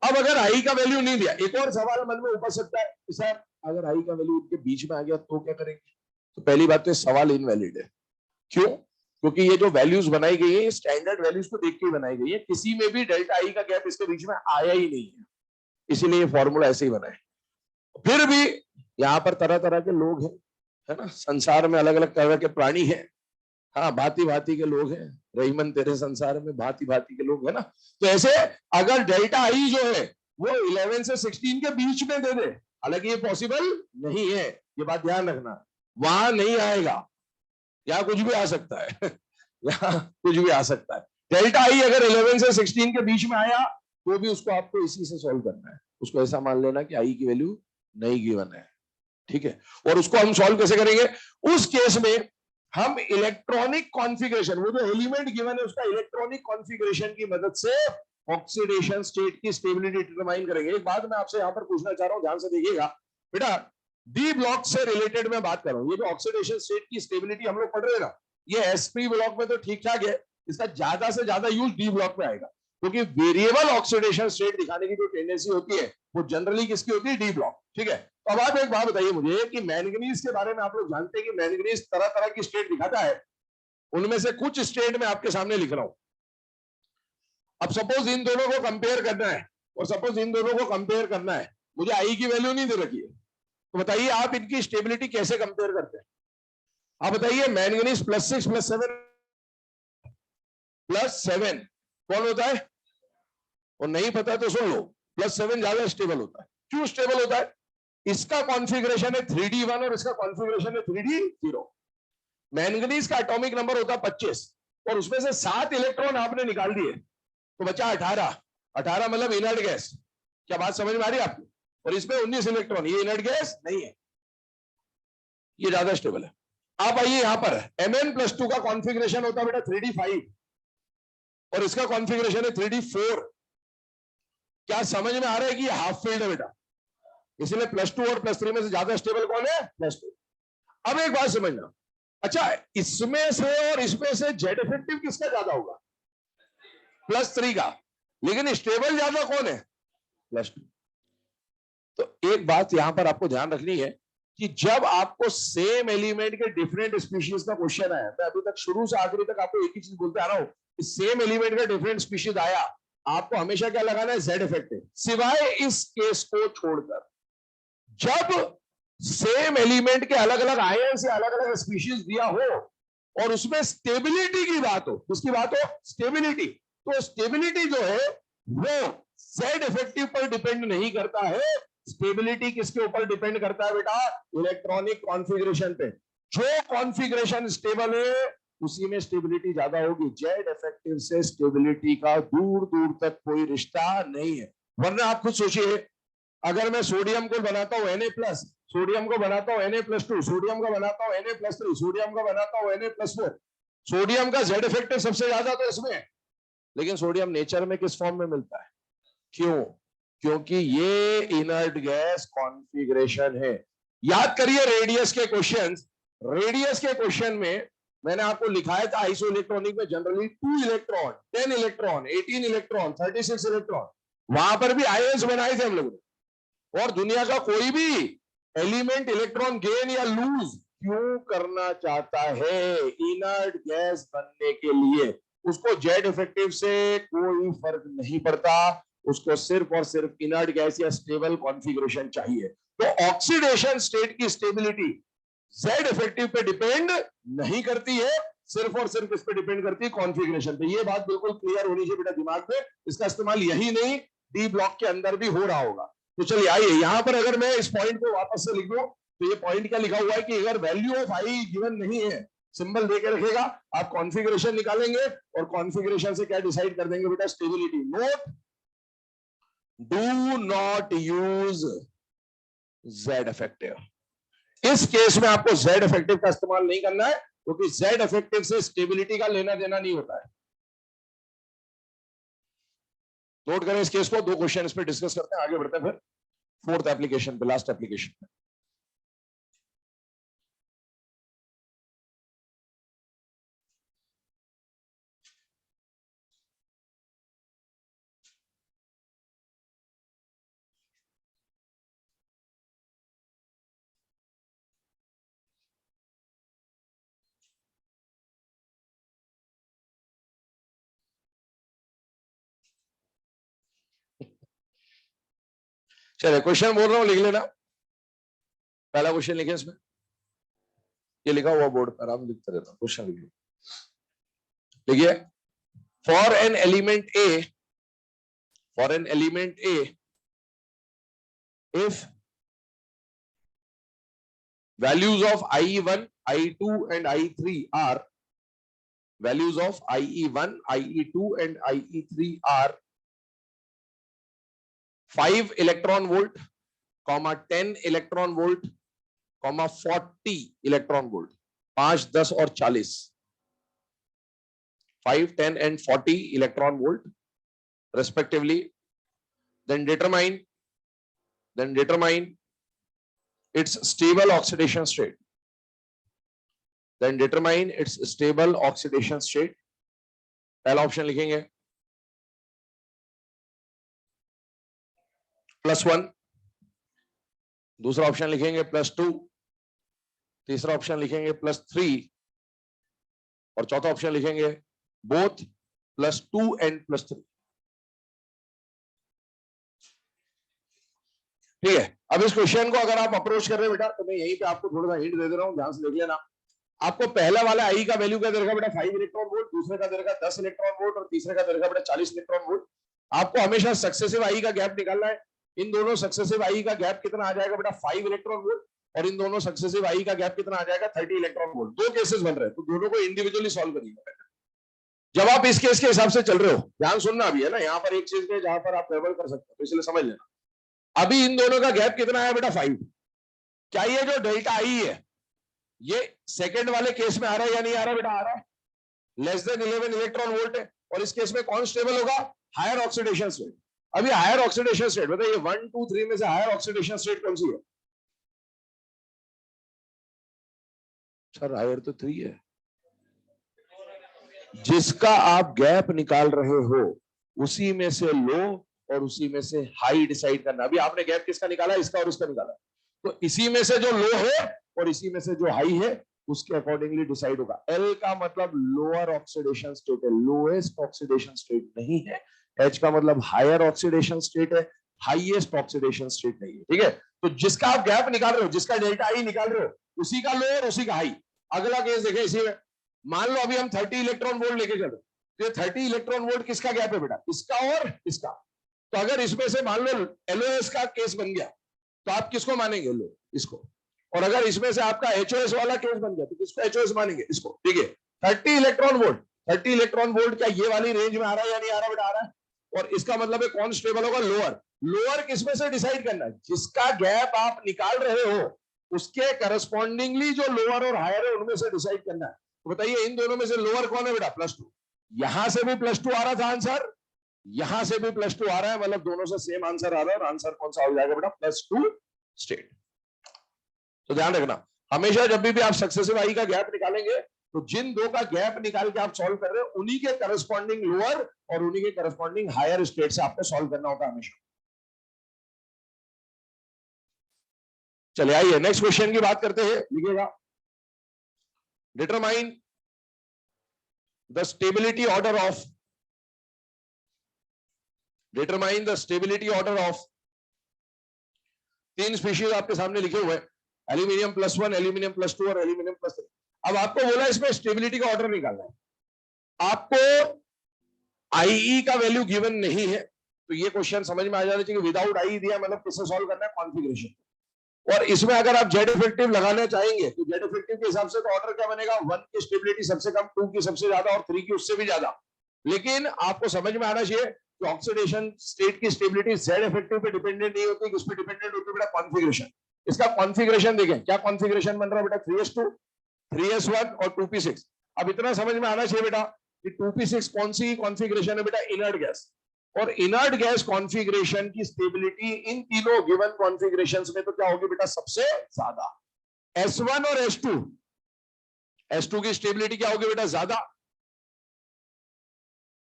अब अगर आई का वैल्यू नहीं दिया, एक और सवाल मन में उपज सकता है कि सर अगर आई का वैल्यू इनके बीच में आ गया तो क्या करेंगे। तो पहली बात तो सवाल इनवैलिड है। क्यों? क्योंकि ये जो वैल्यूज बनाई गई है स्टैंडर्ड वैल्यूज को देख के बनाई गई है, किसी में भी डेल्टा आई का गैप इसके बीच में आया ही नहीं है, इसीलिए ये फॉर्मूला ऐसे ही बना है। फिर भी यहाँ पर तरह तरह के लोग हैं, है ना, संसार में अलग अलग तरह के प्राणी हैं, हाँ भांति भांति के लोग हैं, रहीमन तेरे संसार में भांति भांति के लोग है ना। तो ऐसे अगर डेल्टा आई जो है वो 11 से 16 के बीच में दे दे, हालांकि ये पॉसिबल नहीं है, ये बात ध्यान रखना, वहां नहीं आएगा, यहाँ कुछ भी आ सकता है यहाँ कुछ भी आ सकता है। डेल्टा आई अगर 11 से 16 के बीच में आया तो भी उसको आपको इसी से सॉल्व करना है, उसको ऐसा मान लेना कि आई की वैल्यू नहीं गिवन है, ठीक है। और उसको हम सॉल्व कैसे करेंगे, उस केस में हम इलेक्ट्रॉनिक कॉन्फ़िगरेशन, वो जो एलिमेंट गिवन है उसका इलेक्ट्रॉनिक कॉन्फ़िगरेशन की मदद से ऑक्सीडेशन स्टेट की स्टेबिलिटी डिटरमाइन करेंगे। एक बात मैं आपसे यहां पर पूछना चाह रहा हूं, ध्यान से देखिएगा बेटा, डी ब्लॉक से रिलेटेड मैं बात कर रहा हूं। ये जो ऑक्सीडेशन स्टेट की स्टेबिलिटी हम लोग पढ़ रहे हैं ना, ये एसपी ब्लॉक में तो ठीक ठाक है, इसका ज्यादा से ज्यादा यूज डी ब्लॉक में आएगा, क्योंकि वेरिएबल ऑक्सीडेशन स्टेट दिखाने की जो टेंडेंसी होती है वो जनरली किसकी होती है, डी ब्लॉक, ठीक है। तो अब आप एक बात बताइए मुझे कि मैंगनीज के बारे में आप लोग जानते हैं कि मैंगनीज तरह तरह की स्टेट दिखाता है, उनमें से कुछ स्टेट में आपके सामने लिख रहा हूं। अब सपोज इन दोनों को कंपेयर करना है, और सपोज इन दोनों को कंपेयर करना है, मुझे आई की वैल्यू नहीं दे रखी है, तो बताइए आप इनकी स्टेबिलिटी कैसे कंपेयर करते हैं। आप बताइए मैंगनीज +6 +7 कौन होता है, और नहीं पता तो सुन लो, +7 ज्यादा स्टेबल होता है। क्यों स्टेबल होता है, इसका कॉन्फ़िगरेशन है 3D1 और इसका कॉन्फ़िगरेशन है 3D0। मैंगनीज का एटॉमिक नंबर होता है 25 और उसमें से 7 इलेक्ट्रॉन आपने निकाल दिए तो बचा 18। 18 मतलब इनर्ट गैस, क्या बात समझ में आ रही है आपको, और इसमें 19 इलेक्ट्रॉन, ये इनर्ट गैस नहीं है, ये ज्यादा स्टेबल है। आप आइए यहां पर Mn+2 का कॉन्फ़िगरेशन होता है बेटा 3D5 और इसका कॉन्फ़िगरेशन है 3D4। क्या समझ में आ रहा है कि ये हाफ फील्ड है बेटा, इसलिए +2 और +3 में से ज्यादा स्टेबल कौन है, +2। अब एक बात समझना, अच्छा इसमें से और इसमें से जेड इफेक्टिव किसका ज्यादा होगा, +3 का, लेकिन स्टेबल ज्यादा कौन है, +2। तो एक बात यहां पर आपको ध्यान रखनी है कि जब आपको सेम एलिमेंट के डिफरेंट स्पीशीज का क्वेश्चन आया, मैं अभी तक शुरू से आखिरी तक आपको एक ही चीज बोलते आ रहा हूं, सेम एलिमेंट का डिफरेंट स्पीशीज आया, आपको हमेशा क्या लगाना है, जेड इफेक्टिव, सिवाय इस केस को छोड़कर। जब सेम एलिमेंट के अलग अलग आयन से अलग अलग स्पीशीज दिया हो और उसमें स्टेबिलिटी की बात हो, किसकी बात हो, स्टेबिलिटी, तो स्टेबिलिटी जो है वो जेड इफेक्टिव पर डिपेंड नहीं करता है, स्टेबिलिटी किसके ऊपर डिपेंड करता है बेटा, इलेक्ट्रॉनिक कॉन्फ़िगरेशन पे। जो कॉन्फ़िगरेशन स्टेबल है उसी में स्टेबिलिटी ज्यादा होगी, जेड इफेक्टिव से स्टेबिलिटी का दूर दूर तक कोई रिश्ता नहीं है। वरना आप खुद सोचिए, अगर मैं सोडियम को बनाता हूं Na+, सोडियम को बनाता हूं Na+2, सोडियम का बनाता हूं Na+3, सोडियम का बनाता हूं Na+4, सोडियम का जेड इफेक्टिव सबसे ज्यादा तो इसमें, लेकिन सोडियम नेचर में किस फॉर्म में मिलता है, क्यों, क्योंकि ये इनर्ट गैस कॉन्फ़िगरेशन है। याद करिए रेडियस के क्वेश्चंस, रेडियस के क्वेश्चन में मैंने आपको लिखाया था आइसोइलेक्ट्रॉनिक में generally 2 electron, 10 electron, 18 electron, 36 electron, वहां पर भी आयंस बनाए थे हम लोगों ने। और दुनिया का कोई भी एलिमेंट इलेक्ट्रॉन गेन या लूज क्यों करना चाहता है, इनर्ट गैस बनने के लिए, उसको जेड इफेक्टिव से कोई फर्क नहीं पड़ता, उसको सिर्फ और सिर्फ इनर्ट गैस या स्टेबल कॉन्फ़िगरेशन चाहिए। तो ऑक्सीडेशन स्टेट की स्टेबिलिटी जेड इफेक्टिव पे डिपेंड नहीं करती है, सिर्फ और सिर्फ इस पे डिपेंड करती है कॉन्फ़िगरेशन पे। ये बात बिल्कुल क्लियर होनी चाहिए बेटा दिमाग में, इसका इस्तेमाल यही नहीं डी ब्लॉक के अंदर भी हो रहा होगा। तो चलिए आइए यहां पर अगर मैं इस पॉइंट को वापस से लिख दूं तो ये पॉइंट क्या लिखा हुआ है कि अगर वैल्यू ऑफ आई गिवन नहीं है, सिंबल देके रखेगा, आप कॉन्फ़िगरेशन निकालेंगे और कॉन्फ़िगरेशन से क्या डिसाइड कर देंगे बेटा, stability. Note, do not use Z effective. इस केस में आपको जेड इफेक्टिव का इस्तेमाल नहीं करना है, क्योंकि जेड इफेक्टिव से स्टेबिलिटी का लेना देना नहीं होता है। नोट करें इस केस को, 2 क्वेश्चन इस पे डिस्कस करते हैं, आगे बढ़ते हैं फिर फोर्थ एप्लीकेशन पे, लास्ट एप्लीकेशन पे। चलिए क्वेश्चन बोल रहा हूं, लिख लेना। पहला क्वेश्चन लिखे इसमें, ये लिखा हुआ बोर्ड पर, आराम लिखते रहता हूं, क्वेश्चन लिखिए। देखिए, for an element A, if values of IE1, IE2 and IE3 are values of IE1, IE2 and IE3 are 5 electron volt, 10 electron volt, 40 electron volt, 5, 10 और 40, 5, 10 and 40 electron volt respectively, then determine its stable oxidation state. पहला ऑप्शन लिखेंगे +1, दूसरा ऑप्शन लिखेंगे +2, तीसरा ऑप्शन लिखेंगे +3 और चौथा ऑप्शन लिखेंगे बोथ +2 and +3। ठीक है, अब इस क्वेश्चन को अगर आप अप्रोच कर रहे हैं बेटा, तो मैं यहीं पे आपको थोड़ा सा हिंट दे दे रहा हूं, ध्यान से देख लेना। आपको पहला वाला आई का वैल्यू क्या दे देगा बेटा, 5 इलेक्ट्रॉन वोल्ट, दूसरे का दे देगा 10 इलेक्ट्रॉन वोल्ट और तीसरे का दे देगा बेटा 40 इलेक्ट्रॉन वोल्ट। आपको हमेशा सक्सेसिव आई का गैप निकालना है। इन दोनों सक्सेसिव आई का गैप कितना आ जाएगा बेटा, 5 इलेक्ट्रॉन वोल्ट, और इन दोनों सक्सेसिव आई का गैप कितना आ जाएगा, 30 इलेक्ट्रॉन वोल्ट। 2 केसेस बन रहे हैं, तो दोनों को इंडिविजुअली सॉल्व करिएगा। जब आप इस केस के हिसाब से चल रहे हो, ध्यान सुनना भी है ना, यहाँ पर एक चीज है जहां पर आप गड़बड़ कर सकते हो, तो इसलिए समझ लेना। अभी इन दोनों का गैप कितना है बेटा, 5। क्या ये जो डेल्टा आई है, ये सेकंड वाले केस में आ रहा है या नहीं आ रहा बेटा, आ रहा है, लेस देन 11 इलेक्ट्रॉन वोल्ट है, और इस केस में कौन स्टेबल होगा, हायर ऑक्सीडेशन स्टेट। अभी हायर ऑक्सीडेशन स्टेट बताइए, 1, 2, 3 में से हायर ऑक्सीडेशन स्टेट कौन सी है सर? हायर तो 3 है। जिसका आप गैप निकाल रहे हो उसी में से लो और उसी में से हाई डिसाइड करना। अभी आपने गैप किसका निकाला, इसका और इसका निकाला, तो इसी में से जो लो है और इसी में से जो हाई है उसके अकॉर्डिंगली डिसाइड होगा। एल का मतलब लोअर ऑक्सीडेशन स्टेट है, लोएस्ट ऑक्सीडेशन स्टेट नहीं है। एच का मतलब हायर ऑक्सीडेशन स्टेट है, हाईएस्ट ऑक्सीडेशन स्टेट नहीं है। ठीक है, तो जिसका आप गैप निकाल रहे हो, जिसका डेल्टा आई निकाल रहे हो, उसी का लो और उसी का हाई। अगला केस देखें, इसी में मान लो अभी हम 30 इलेक्ट्रॉन वोल्ट लेके चलो, तो 30 इलेक्ट्रॉन वोल्ट किसका गैप है बेटा, इसका और इसका। तो अगर इसमें से मान लो एलओएस का केस बन गया, तो आप किसको मानेंगे, लो, इसको। और अगर इसमें से आपका एचओएस वाला केस बन गया, तो किसको एचओएस मानेंगे, इसको। ठीक है, 30 इलेक्ट्रॉन वोल्ट, 30 इलेक्ट्रॉन वोल्ट क्या ये वाली रेंज में आ रहा है या नहीं आ रहा बेटा, आ रहा है। और इसका मतलब है कौन स्टेबल होगा, लोअर। लोअर किसमें से डिसाइड करना है, जिसका गैप आप निकाल रहे हो उसके करस्पॉन्डिंगली जो लोअर और हायर है उनमें से डिसाइड करना है। तो बताइए इन दोनों में से लोअर कौन है बेटा, +2। यहां से भी +2 आ रहा था आंसर, यहां से भी +2 आ रहा है, मतलब दोनों से सेम आंसर आ रहा है, और आंसर कौन सा हो जाएगा बेटा, +2 स्टेट। तो ध्यान रखना, हमेशा जब भी आप सक्सेसिव आई का गैप निकालेंगे, तो जिन दो का गैप निकाल के आप सॉल्व कर रहे हो उन्हीं के करस्पॉन्डिंग लोअर और उन्हीं के करस्पॉन्डिंग हायर स्टेट से आपको सॉल्व करना होता है हमेशा। चलिए आइए नेक्स्ट क्वेश्चन की बात करते हैं, लिखिएगा, determine the stability order of, determine the stability order of 3 species आपके सामने लिखे हुए हैं, एल्यूमिनियम +1, एल्यूमिनियम +2 और एल्यूमिनियम +3। अब आपको बोला इसमें स्टेबिलिटी का ऑर्डर निकालना है। आपको आईई का वैल्यू गिवन नहीं है, तो ये क्वेश्चन समझ में आ जाना चाहिए, विदाउट आई दिया मतलब किससे सॉल्व करना है, कॉन्फिगरेशन। और इसमें अगर आप जेड इफेक्टिव लगाना चाहेंगे, तो जेड इफेक्टिव के हिसाब से तो ऑर्डर क्या बनेगा, 1 की स्टेबिलिटी सबसे कम, 2 की सबसे ज्यादा और 3 की उससे भी ज्यादा। लेकिन आपको समझ में आना चाहिए कि ऑक्सीडेशन स्टेट की स्टेबिलिटी जेड इफेक्टिव पे डिपेंडेंट नहीं होती, किस पे डिपेंडेंट होती है बेटा, कॉन्फिगरेशन। इसका कॉन्फ़िगरेशन देखें, क्या कॉन्फ़िगरेशन बन रहा है बेटा, 3s2, 3s1 और 2p6। अब इतना समझ में आना चाहिए बेटा कि 2p6 कौन सी कॉन्फ़िगरेशन है बेटा, इनर्ट गैस। और इनर्ट गैस कॉन्फ़िगरेशन की स्टेबिलिटी इन तीनों गिवन कॉन्फ़िगरेशंस में तो क्या होगी बेटा, सबसे ज्यादा। S1 और S2, S2 की स्टेबिलिटी क्या होगी बेटा, ज्यादा।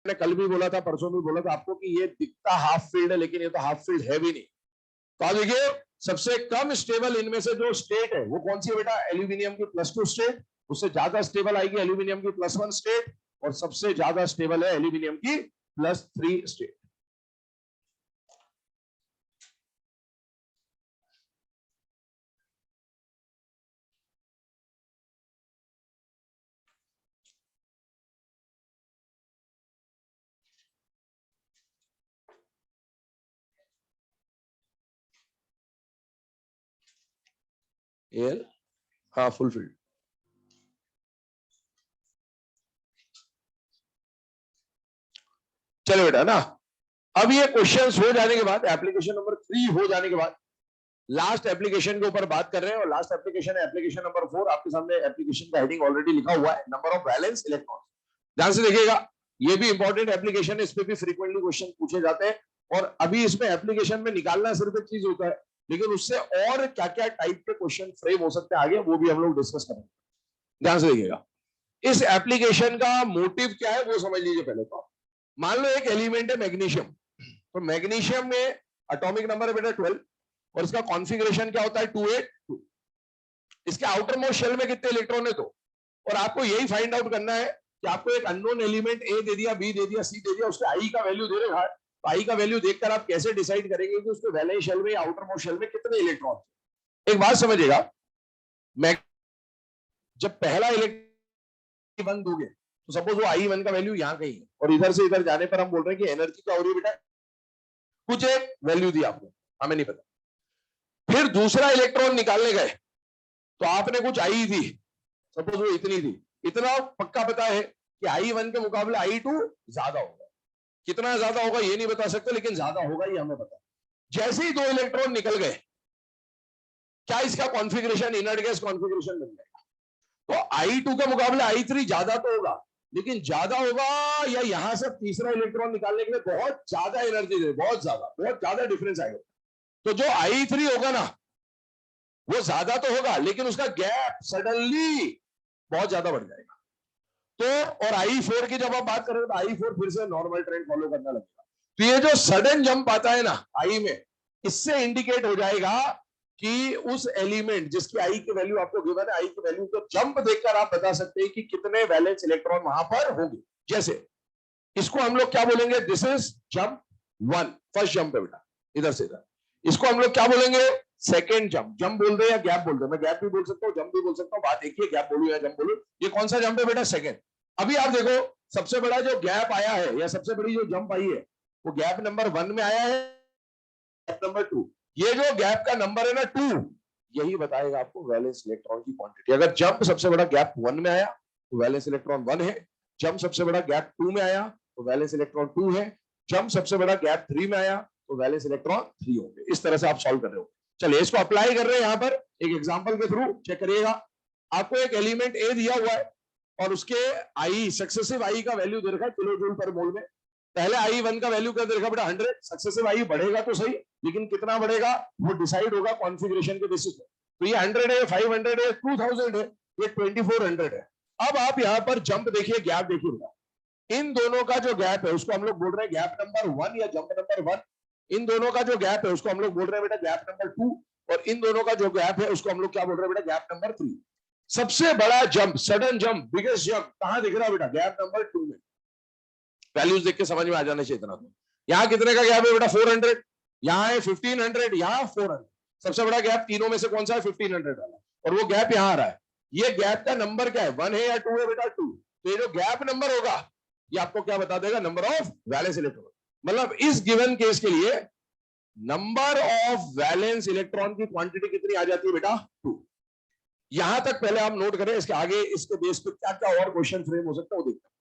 मैंने कल भी बोला था, परसों भी बोला था आपको कि ये दिखता हाफ फील्ड है, लेकिन ये तो हाफ फील्ड है भी नहीं। तो आप देखिए, सबसे कम स्टेबल इनमें से जो स्टेट है वो कौन सी है बेटा, एल्यूमिनियम की +2 स्टेट। उससे ज्यादा स्टेबल आएगी एल्यूमिनियम की +1 स्टेट, और सबसे ज्यादा स्टेबल है एल्यूमिनियम की +3 स्टेट। एल, हाँ फुल फील्ड। चलो बेटा ना, अब ये क्वेश्चंस हो जाने के बाद, एप्लीकेशन नंबर 3 हो जाने के बाद लास्ट एप्लीकेशन के ऊपर बात कर रहे हैं। और लास्ट एप्लीकेशन है एप्लीकेशन नंबर 4। आपके सामने एप्लीकेशन का हेडिंग ऑलरेडी लिखा हुआ है, नंबर ऑफ वैलेंस इलेक्ट्रॉन। ध्यान से देखिएगा, ये भी इंपॉर्टेंट एप्लीकेशन है, इस पे भी फ्रीक्वेंटली क्वेश्चन पूछे जाते हैं। और अभी इसमें एप्लीकेशन में निकालना सिर्फ एक चीज होता है, लेकिन उससे और क्या क्या टाइप के क्वेश्चन फ्रेम हो सकते हैं आगे, वो भी हम लोग डिस्कस करेंगे। ध्यान से देखिएगा, इस एप्लीकेशन का मोटिव क्या है वो समझ लीजिए पहले तो। मान लो एक एलिमेंट है मैग्नीशियम, तो मैग्नीशियम में एटॉमिक नंबर है बेटा 12, और इसका कॉन्फ़िगरेशन क्या होता है, 282। इसके आउटर मोस्ट शेल में कितने इलेक्ट्रॉन है, तो और आपको यही फाइंड आउट करना है कि आपको एक अननोन एलिमेंट ए दे दिया, बी दे दिया, सी दे दिया, उसके आई का वैल्यू दे रहे हैं। तो आई का वैल्यू देखकर आप कैसे डिसाइड करेंगे कि उसके वैलेंस शेल में या आउटर मोस्ट शेल में कितने इलेक्ट्रॉन। एक बात समझिएगा, मैं जब पहला इलेक्ट्रॉन वन दोगे तो सपोज वो I1 का वैल्यू यहाँ कहीं है, और इधर से इधर जाने पर हम बोल रहे हैं कि एनर्जी क्या हो रही है बेटा, कुछ एक वैल्यू दी आपने, हमें नहीं पता। फिर दूसरा इलेक्ट्रॉन निकालने गए तो आपने कुछ आई थी, सपोज वो इतनी थी। इतना पक्का पता है कि I1 के मुकाबले I2 ज्यादा होगा। कितना ज्यादा होगा ये नहीं बता सकते, लेकिन ज्यादा होगा ये हमें पता। जैसे ही 2 इलेक्ट्रॉन निकल गए, क्या इसका कॉन्फ़िगरेशन इनर्ट गैस कॉन्फ़िगरेशन बन जाएगा। तो I2 के मुकाबले I3 ज्यादा तो होगा, लेकिन ज्यादा होगा या यहां से तीसरा इलेक्ट्रॉन निकालने के लिए बहुत ज्यादा एनर्जी दे, बहुत ज्यादा डिफरेंस आएगा। तो जो I3 होगा ना, वो ज्यादा तो होगा, लेकिन उसका गैप सडनली बहुत ज्यादा बढ़ जाएगा। तो और I4 की जब आप बात करें तो I4 फिर से नॉर्मल ट्रेंड फॉलो करना लगेगा। तो ये जो सडन जंप आता है ना आई में, इससे इंडिकेट हो जाएगा कि उस एलिमेंट जिसकी आई की वैल्यू आपको गिवन है, आई की वैल्यू को जंप देखकर आप बता सकते हैं कि कितने वैलेंस इलेक्ट्रॉन वहां पर होंगे। जैसे इसको हम लोग क्या बोलेंगे, this is jump 1, first jump है बेटा, इधर से इधर। इसको हम लोग क्या बोलेंगे, सेकेंड जंप। जंप बोल रहे हैं या गैप बोल रहे हैं, मैं गैप भी बोल सकता हूँ, जंप भी बोल सकता हूँ, बात एक ही है, गैप बोलूं या जंप बोलूं। ये कौन सा जंप है बेटा, सेकेंड। अभी आप देखो, सबसे बड़ा जो गैप आया है या सबसे बड़ी जो जंप आई है, वो गैप नंबर 1 में आया है, गैप नंबर 2। ये जो गैप का नंबर है ना 2, यही बताएगा आपको वैलेंस इलेक्ट्रॉन की क्वांटिटी। अगर जंप सबसे बड़ा गैप 1 में आया तो वैलेंस इलेक्ट्रॉन 1 है, जंप सबसे बड़ा गैप 2 में आया तो वैलेंस इलेक्ट्रॉन 2 है, जंप सबसे बड़ा गैप 3 में आया तो वैलेंस इलेक्ट्रॉन 3 होंगे। इस तरह से आप सॉल्व कर रहे हो। चलिए इसको अप्लाई कर रहे हैं, यहां पर एक एग्जांपल के थ्रू चेक करिएगा। आपको एक एलिमेंट ए दिया हुआ है और उसके आई, सक्सेसिव आई का वैल्यू दे रखा है किलो जूल पर मोल में। पहले I1 का वैल्यू क्या दे रखा बेटा, 100। सक्सेसिव आई बढ़ेगा तो सही, लेकिन कितना बढ़ेगा वो डिसाइड होगा कॉन्फ़िगरेशन के बेसिस पे। तो ये 100 है, 500 है, 2000 है, ये 2400 है। अब आप यहां पर जंप देखिए, गैप देखिएगा। इन दोनों का जो गैप है उसको हम लोग बोल रहे हैं गैप नंबर 1 या जंप नंबर 1। इन दोनों का जो गैप है उसको हम लोग बोल रहे हैं बेटा गैप नंबर 2। और इन दोनों का जो गैप है उसको हम लोग क्या बोल रहे हैं बेटा, गैप नंबर 3। सबसे बड़ा jump, sudden jump, biggest jump कहां दिख रहा है बेटा, गैप नंबर 2 में। वैल्यूज देख के समझ में आ जाना चाहिए इतना तो। यहाँ कितने का गैप है बेटा, 400। यहाँ है 1500, यहाँ 400। सबसे बड़ा गैप तीनों में से कौन सा है, 1500 वाला। और वो गैप यहाँ आ रहा है। ये गैप का नंबर क्या है, 1 है या 2 है बेटा, 2। तो ये जो गैप नंबर होगा ये आपको क्या बता देगा, नंबर ऑफ वैलेंस इलेक्ट्रॉन। मतलब इस गिवन केस के लिए नंबर ऑफ वैलेंस इलेक्ट्रॉन की क्वांटिटी कितनी आ जाती है बेटा, 2। यहां तक पहले आप नोट करें, इसके आगे इसके बेस पे क्या क्या और क्वेश्चन फ्रेम हो सकता है वो देखते हैं।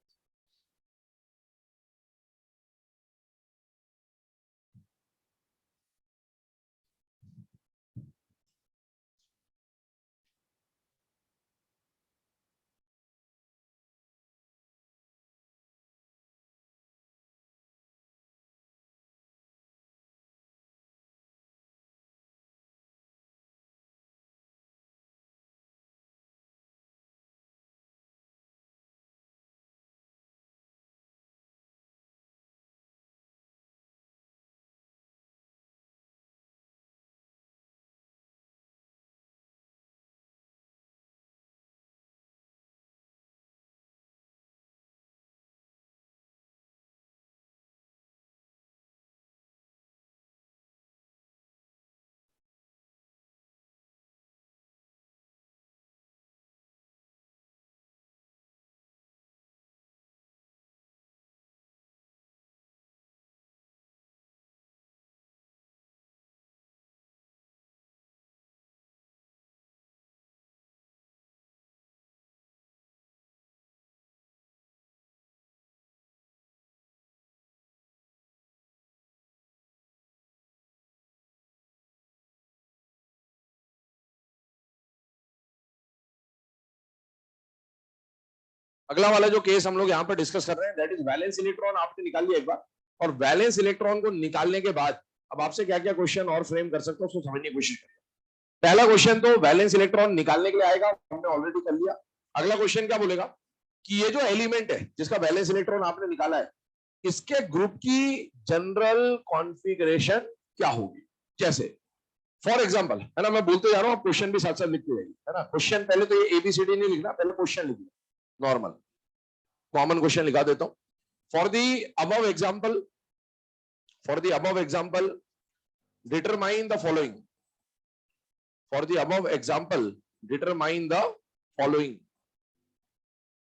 अगला वाला जो केस हम लोग यहाँ पर डिस्कस कर रहे हैं दैट इज वैलेंस इलेक्ट्रॉन आपने निकाल लिया एक बार, और वैलेंस इलेक्ट्रॉन को निकालने के बाद अब आपसे क्या क्या क्वेश्चन और फ्रेम कर सकते हो उसको समझने की कोशिश करिए। पहला क्वेश्चन तो वैलेंस इलेक्ट्रॉन निकालने के लिए आएगा, हमने ऑलरेडी कर लिया। अगला क्वेश्चन क्या बोलेगा कि ये जो एलिमेंट है जिसका वैलेंस इलेक्ट्रॉन आपने निकाला है इसके ग्रुप की जनरल कॉन्फ़िगरेशन क्या होगी। जैसे फॉर एग्जांपल है ना, मैं बोलते जा रहा हूं, क्वेश्चन भी साथ साथ लिखते जाइए है ना। क्वेश्चन पहले तो ये एबीसीडी नहीं लिखना, पहले क्वेश्चन लिखना, नॉर्मल कॉमन क्वेश्चन लिखा देता हूं। For the above example, for the above example determine the following, for the above example determine the following,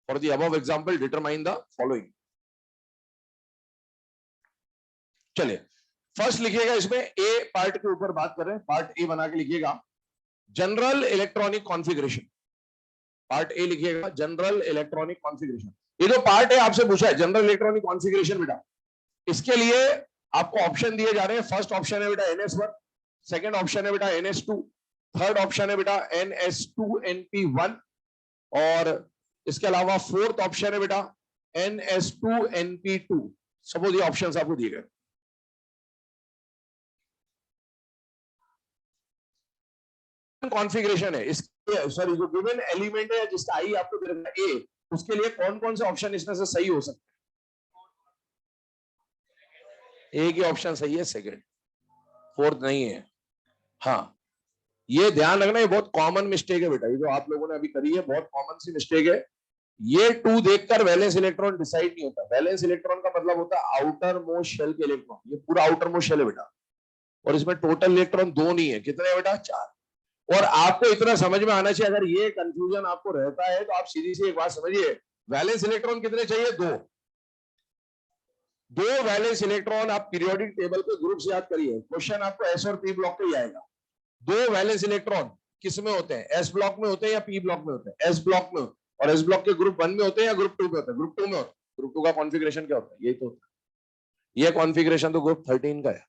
for the above example determine the following. चलिए फर्स्ट लिखिएगा, इसमें ए पार्ट के ऊपर बात कर रहे हैं, पार्ट ए बना के लिखिएगा general electronic configuration. Part A लिखिएगा जनरल इलेक्ट्रॉनिक कॉन्फ़िगरेशन। ये जो पार्ट है आपसे पूछा है जनरल इलेक्ट्रॉनिक कॉन्फ़िगरेशन बेटा, इसके लिए आपको ऑप्शन दिए जा रहे हैं। फर्स्ट ऑप्शन है बेटा NS1, सेकंड ऑप्शन है बेटा NS2, थर्ड ऑप्शन है बेटा NS2NP1 और इसके अलावा फोर्थ ऑप्शन है बेटा NS2NP2। सपोज ये ऑप्शंस आपको दिए गए। कॉन्फ़िगरेशन है इसके, सॉरी जो गिवन एलिमेंट है जिसका आई आपको दे रखा है ए, उसके लिए कौन कौन से ऑप्शन इसमें से सही हो सकते हैं। ए की ऑप्शन सही है, सेकंड, फोर्थ नहीं है। हाँ ये ध्यान रखना, ये बहुत कॉमन मिस्टेक है बेटा, ये जो आप लोगों ने अभी करी है बहुत कॉमन सी मिस्टेक है। ये टू देखकर वैलेंस इलेक्ट्रॉन डिसाइड नहीं होता। वैलेंस इलेक्ट्रॉन का मतलब होता है आउटर मोस्ट शेल के इलेक्ट्रॉन, ये पूरा आउटर मोस्ट शेल है बेटा, और इसमें टोटल इलेक्ट्रॉन दो नहीं है, कितने है बेटा, 4। और आपको इतना समझ में आना चाहिए, अगर ये कंफ्यूजन आपको रहता है तो आप सीधी सी एक बात समझिए, वैलेंस इलेक्ट्रॉन कितने चाहिए, दो वैलेंस इलेक्ट्रॉन। आप पीरियोडिक टेबल के ग्रुप से याद करिए, क्वेश्चन आपको एस और पी ब्लॉक पे ही आएगा। दो वैलेंस इलेक्ट्रॉन किस में होते हैं, एस ब्लॉक में होते हैं या पी ब्लॉक में होते हैं, एस ब्लॉक में, और एस ब्लॉक के ग्रुप 1 में होते हैं या ग्रुप 2 में होते हैं, ग्रुप 2 में होते हैं। ग्रुप 2 का कॉन्फ़िगरेशन क्या होता है, यही तो होता है। ये कॉन्फ़िगरेशन तो ग्रुप 13 का है,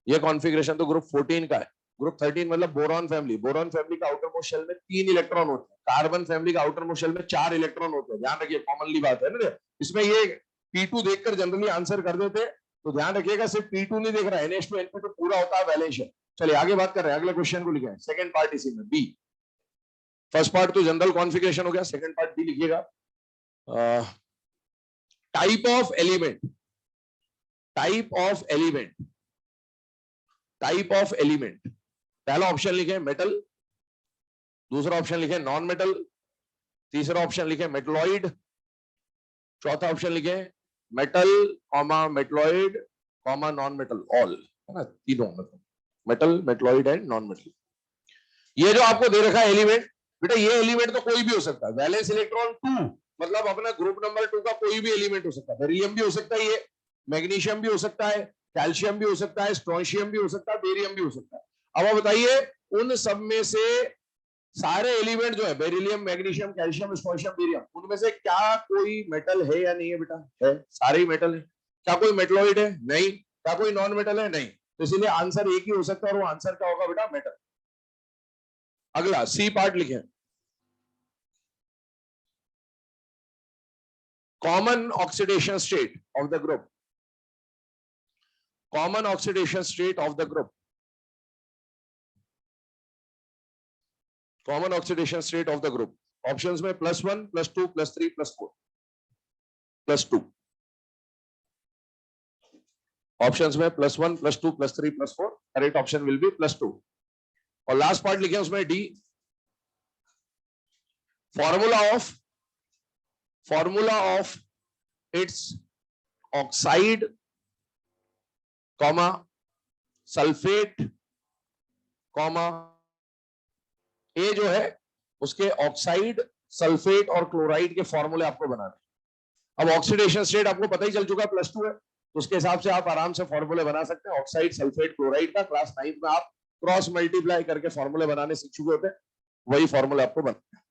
ये कॉन्फ़िगरेशन तो ग्रुप 14 का है। ग्रुप 13 मतलब बोरॉन फैमिली, बोरॉन फैमिली का आउटर मोस्ट शेल में 3 इलेक्ट्रॉन होते हैं, कार्बन फैमिली का आउटर मोस्ट शेल में 4 इलेक्ट्रॉन होते हैं। ध्यान रखिए, कॉमनली बात है ना, इसमें ये P2 देखकर जनरली आंसर कर देते, तो ध्यान रखिएगा सिर्फ P2 नहीं देख रहा है, NH2 NP2 पूरा होता है वैलेंस। चलिए आगे बात कर रहे हैं, अगले क्वेश्चन को लिखे, सेकंड पार्ट इसी में बी। फर्स्ट पार्ट तो जनरल कॉन्फ़िगरेशन हो गया, सेकंड पार्ट बी लिखिएगा type of element, type of element, type of element. पहला ऑप्शन लिखे मेटल, दूसरा ऑप्शन लिखे नॉन मेटल, तीसरा ऑप्शन लिखे मेटलॉइड, चौथा ऑप्शन लिखे metal comma metalloid comma non metal, all, है ना, तीनों, मतलब metal, metalloid and non metal. ये जो आपको दे रखा है एलिमेंट बेटा, ये एलिमेंट तो कोई भी हो सकता है। वैलेंस इलेक्ट्रॉन 2 मतलब अपना ग्रुप नंबर 2 का कोई भी एलिमेंट हो सकता है। बेरिलियम भी हो सकता है, ये मैग्नीशियम भी हो सकता है, कैल्शियम भी हो सकता है, स्ट्रोंशियम भी हो सकता है, बेरियम भी हो सकता है। अब आप बताइए उन सब में से सारे एलिमेंट जो है beryllium, magnesium, calcium, strontium, barium, उनमें से क्या कोई मेटल है या नहीं है बेटा, है, सारे ही मेटल है। क्या कोई मेटलॉइड है, नहीं। क्या कोई नॉन मेटल है, नहीं। तो इसीलिए आंसर एक ही हो सकता है, और वो आंसर क्या होगा बेटा, मेटल। अगला सी पार्ट लिखें, common oxidation state of the group, common oxidation state of the group, common oxidation state of the group. Options में +1, +2, +3, +4, +2। ऑप्शंस में +1, +2, +3, +4, करेक्ट ऑप्शन विल बी +2। और लास्ट पार्ट लिखे उसमें D, formula of its oxide comma sulphate comma a जो है उसके ऑक्साइड, सल्फेट और क्लोराइड के फॉर्मूले आपको बनाने। अब ऑक्सीडेशन स्टेट आपको पता ही चल चुका है, +2 है, तो उसके हिसाब से आप आराम से फॉर्मूले बना सकते हैं। ऑक्साइड, सल्फेट, क्लोराइड का क्लास 9 में आप क्रॉस मल्टीप्लाई करके फॉर्मूले बनाने सीख चुके होते हैं, वही फॉर्मूले आपको बनाते हैं।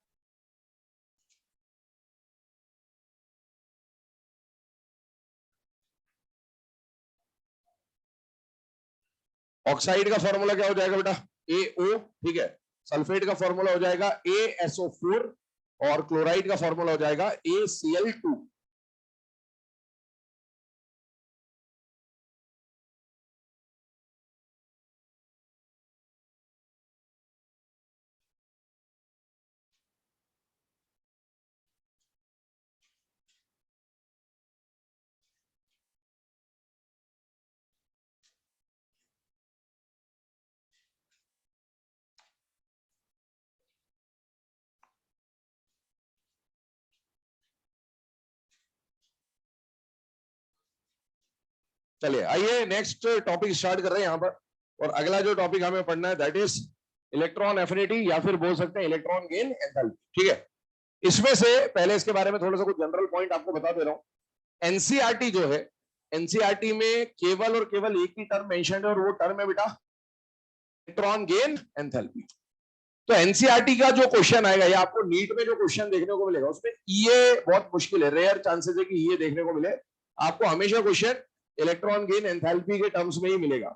ऑक्साइड का फॉर्मूला क्या हो जाएगा बेटा, AO, ठीक है। सल्फेट का फॉर्मूला हो जाएगा ASO4, और क्लोराइड का फॉर्मूला हो जाएगा ACl2। चलिए आइए नेक्स्ट टॉपिक स्टार्ट कर रहे हैं यहां पर। और अगला जो टॉपिक हमें पढ़ना है दैट इज इलेक्ट्रॉन एफिनिटी, या फिर बोल सकते हैं इलेक्ट्रॉन गेन एंथैल्पी। ठीक है, इसमें से पहले इसके बारे में थोड़ा सा कुछ जनरल पॉइंट आपको बता दे रहा हूं। एनसीईआरटी जो है, एनसीईआरटी में केवल और केवल एक ही टर्म मेंशन है और वो टर्म है बेटा इलेक्ट्रॉन गेन एंथैल्पी। तो एनसीईआरटी का जो क्वेश्चन आएगा या आपको नीट में जो क्वेश्चन देखने को मिलेगा उसमें ये बहुत मुश्किल है, रेयर चांसेस है कि ये देखने को मिले। आपको हमेशा क्वेश्चन इलेक्ट्रॉन गेन एंथैल्पी के टर्म्स में ही मिलेगा।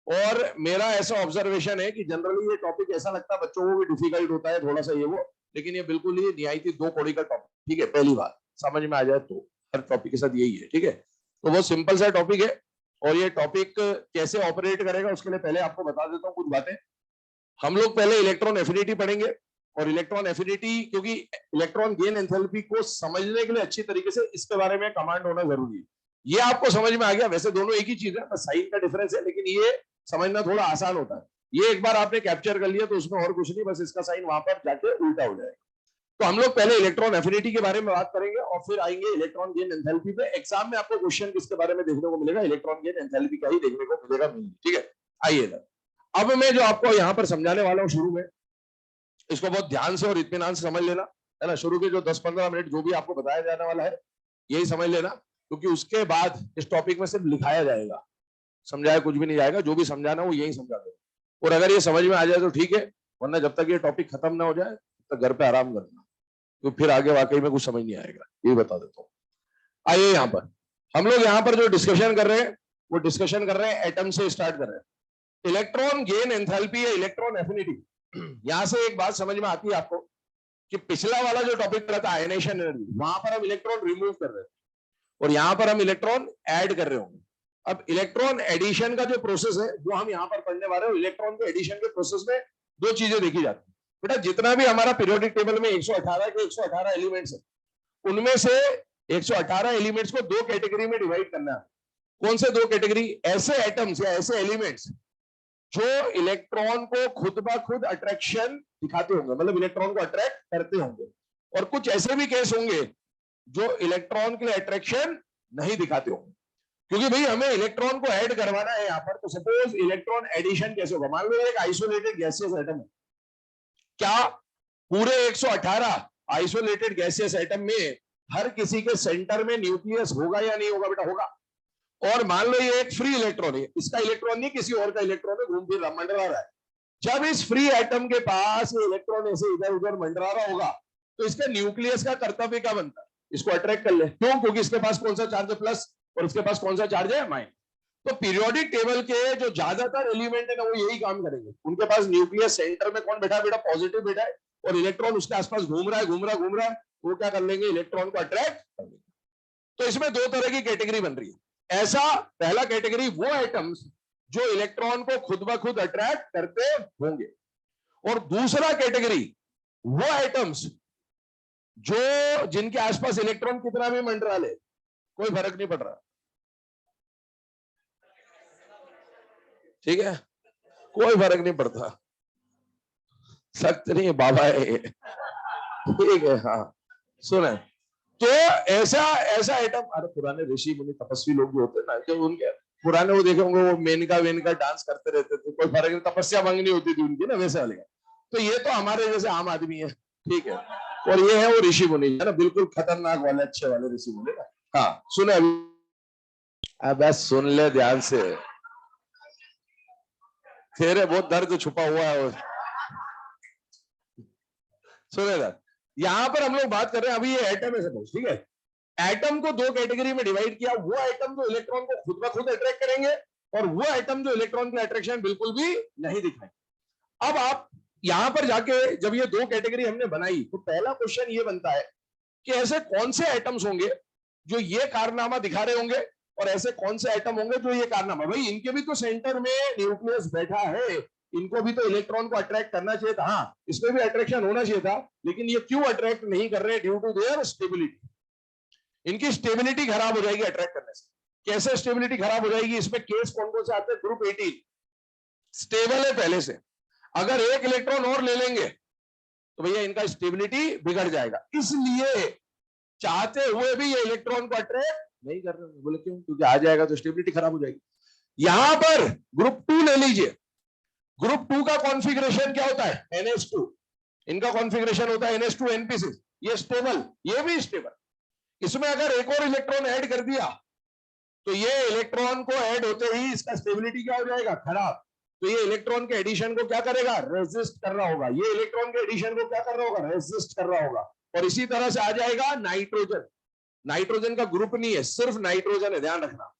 और मेरा ऐसा ऑब्जर्वेशन है कि जनरली ये टॉपिक ऐसा लगता है बच्चों को भी डिफिकल्ट होता है थोड़ा सा ये वो, लेकिन ये बिल्कुल ही निहायती दो कौड़ी का टॉपिक। ठीक है, पहली बात समझ में आ जाए तो हर टॉपिक के साथ यही है। ठीक है, तो वो सिंपल सा टॉपिक है। और ये टॉपिक कैसे ऑपरेट करेगा उसके लिए पहले आपको बता देता हूँ कुछ बातें। हम लोग पहले इलेक्ट्रॉन एफिनिटी पढ़ेंगे, और इलेक्ट्रॉन एफिनिटी क्योंकि इलेक्ट्रॉन गेन एंथैल्पी को समझने के लिए अच्छी तरीके से इसके बारे में कमांड होना जरूरी है। ये आपको समझ में आ गया, वैसे दोनों एक ही चीज है, बस साइन का डिफरेंस है, लेकिन ये समझना थोड़ा आसान होता है। ये एक बार आपने कैप्चर कर लिया तो उसमें और कुछ नहीं, बस इसका साइन वहां पर जाके उल्टा हो जाएगा। तो हम लोग पहले इलेक्ट्रॉन एफिनिटी के बारे में बात करेंगे और फिर आएंगे इलेक्ट्रॉन गेन एंथैल्पी पे। एग्जाम में आपको क्वेश्चन किसके बारे में देखने को मिलेगा, इलेक्ट्रॉन गेन एंथैल्पी का ही देखने को मिलेगा। ठीक है, आइए अब मैं जो आपको यहाँ पर समझाने वाला हूँ शुरू में, इसको बहुत ध्यान से और इत्मीनान से समझ लेना है ना। शुरू के जो 10-15 मिनट जो भी आपको बताया जाने वाला है यही समझ लेना, क्योंकि उसके बाद इस टॉपिक में सिर्फ लिखाया जाएगा, समझाया कुछ भी नहीं जाएगा। जो भी समझाना वो यही समझा देगा, और अगर ये समझ में आ जाए तो ठीक है, वरना जब तक ये टॉपिक खत्म ना हो जाए तो घर पे आराम करना, तो फिर आगे वाकई में कुछ समझ नहीं आएगा, ये बता देता हूँ। आइए यहाँ पर हम लोग यहाँ पर जो डिस्कशन कर रहे हैं वो डिस्कशन कर रहे हैं एटम से स्टार्ट कर रहे हैं। इलेक्ट्रॉन गेन एंथैल्पी या इलेक्ट्रॉन एफिनिटी, यहां से एक बात समझ में आती है आपको कि पिछला वाला जो टॉपिक रहता है आयनेशन एनर्जी, वहां पर हम इलेक्ट्रॉन रिमूव कर रहे हैं और यहां पर हम इलेक्ट्रॉन ऐड कर रहे होंगे। अब इलेक्ट्रॉन एडिशन का जो प्रोसेस है वो हम यहां पर पढ़ने वाले हैं। इलेक्ट्रॉन के एडिशन के प्रोसेस में दो चीजें देखी जाती है बेटा। जितना भी हमारा पीरियोडिक टेबल में 118 के 118 एलिमेंट्स है, उनमें से 118 एलिमेंट्स को दो कैटेगरी में डिवाइड करना है। कौन से दो कैटेगरी? ऐसे एटम्स या ऐसे एलिमेंट्स जो इलेक्ट्रॉन को खुद ब खुद अट्रैक्शन दिखाते होंगे, मतलब इलेक्ट्रॉन को अट्रैक्ट करते होंगे, और कुछ ऐसे भी केस होंगे जो इलेक्ट्रॉन के लिए अट्रैक्शन नहीं दिखाते होंगे। क्योंकि भाई हमें इलेक्ट्रॉन को ऐड करवाना है यहाँ पर, तो सपोज इलेक्ट्रॉन एडिशन कैसे होगा? मान लो एक आइसोलेटेड गैसियस एटम है, क्या पूरे 118 आइसोलेटेड गैसियस एटम में हर किसी के सेंटर में न्यूक्लियस होगा या नहीं होगा? बेटा होगा। और मान लो ये एक फ्री इलेक्ट्रॉन है, इसका इलेक्ट्रॉन नहीं किसी और का इलेक्ट्रॉन है, घूम फिर मंडरा रहा है। जब इस फ्री एटम के पास ये इलेक्ट्रॉन ऐसे इधर उधर मंडरा रहा होगा तो इसका न्यूक्लियस का कर्तव्य क्या बनता है? इसको अट्रैक्ट कर ले। क्यों? क्योंकि इसके पास कौन सा चार्ज है? प्लस, और इसके पास कौन सा चार्ज है? माइनस। तो पीरियोडिक टेबल के जो ज्यादातर एलिमेंट है ना वो यही काम करेंगे। उनके पास न्यूक्लियस सेंटर में कौन बैठा है? बेटा पॉजिटिव बैठा है, और इलेक्ट्रॉन उसके आसपास घूम रहा है घूम रहा है घूम रहा है, वो क्या कर लेंगे? इलेक्ट्रॉन को अट्रैक्ट कर लेंगे। तो इसमें दो तरह की कैटेगरी बन रही है। ऐसा पहला कैटेगरी वो एटम्स जो इलेक्ट्रॉन को खुद ब खुद अट्रैक्ट करते होंगे, और दूसरा कैटेगरी वो एटम्स जो जिनके आसपास इलेक्ट्रॉन कितना भी मंडरा ले कोई फर्क नहीं पड़ रहा। ठीक है, कोई फर्क नहीं पड़ता, सख्त नहीं है बाबा है। ठीक है, हाँ सुने। तो ऐसा ऐसा आइटम, अरे पुराने ऋषि मुनि तपस्वी लोग जो होते हैं ना, जब उनके पुराने वो देखे होंगे वो मेनका वेनका डांस करते रहते थे, कोई फर्क नहीं, तपस्या भंगनी होती थी उनकी ना, वैसे वाले। तो ये तो हमारे जैसे आम आदमी है, ठीक है, और ये है वो ऋषि मुनि है ना, बिल्कुल खतरनाक वाले अच्छे वाले ऋषि मुनि ना। हाँ सुने अब सुन ले ध्यान से, तेरे बहुत दर्द छुपा हुआ है। सुने यहां पर हम लोग बात कर रहे हैं, अभी ये एटम है सपोज, ठीक है। एटम को दो कैटेगरी में डिवाइड किया, वो एटम जो इलेक्ट्रॉन को खुद ब खुद अट्रैक्ट करेंगे, और वो एटम जो इलेक्ट्रॉन की अट्रैक्शन बिल्कुल भी नहीं दिखाएंगे। अब आप यहां पर जाके जब ये दो कैटेगरी हमने बनाई तो पहला क्वेश्चन ये बनता है कि ऐसे कौन से एटम्स होंगे जो ये कारनामा दिखा रहे होंगे और ऐसे कौन से एटम होंगे जो ये कारनामा, भाई इनके भी तो सेंटर में न्यूक्लियस बैठा है, इनको भी तो इलेक्ट्रॉन को अट्रैक्ट करना चाहिए था, हाँ इसमें भी अट्रैक्शन होना चाहिए था, लेकिन ये क्यों अट्रैक्ट नहीं कर रहे? Due to their stability. इनकी स्टेबिलिटी खराब हो जाएगी अट्रैक्ट करने से। कैसे स्टेबिलिटी खराब हो जाएगी? इसमें केस कौन कौन से आते हैं? ग्रुप 18 स्टेबल है पहले से, अगर एक इलेक्ट्रॉन और ले लेंगे तो भैया इनका स्टेबिलिटी बिगड़ जाएगा, इसलिए चाहते हुए भी ये इलेक्ट्रॉन को अट्रैक्ट नहीं कर रहे। बोले क्यों? क्योंकि आ जाएगा तो स्टेबिलिटी खराब हो जाएगी। यहां पर ग्रुप 2 ले लीजिए, ग्रुप 2 का कॉन्फ़िगरेशन क्या होता है? NH2, इनका कॉन्फ़िगरेशन होता है NH2 NP6, ये स्टेबल, ये भी स्टेबल। इसमें अगर एक और इलेक्ट्रॉन ऐड कर दिया तो ये इलेक्ट्रॉन को ऐड होते ही इसका स्टेबिलिटी क्या हो जाएगा? खराब। तो ये इलेक्ट्रॉन के एडिशन को क्या करेगा? रेजिस्ट कर रहा होगा। ये इलेक्ट्रॉन के एडिशन को क्या कर रहा होगा? रेजिस्ट कर रहा होगा। और इसी तरह से आ जाएगा नाइट्रोजन। नाइट्रोजन का ग्रुप नहीं है, सिर्फ नाइट्रोजन है, ध्यान रखना।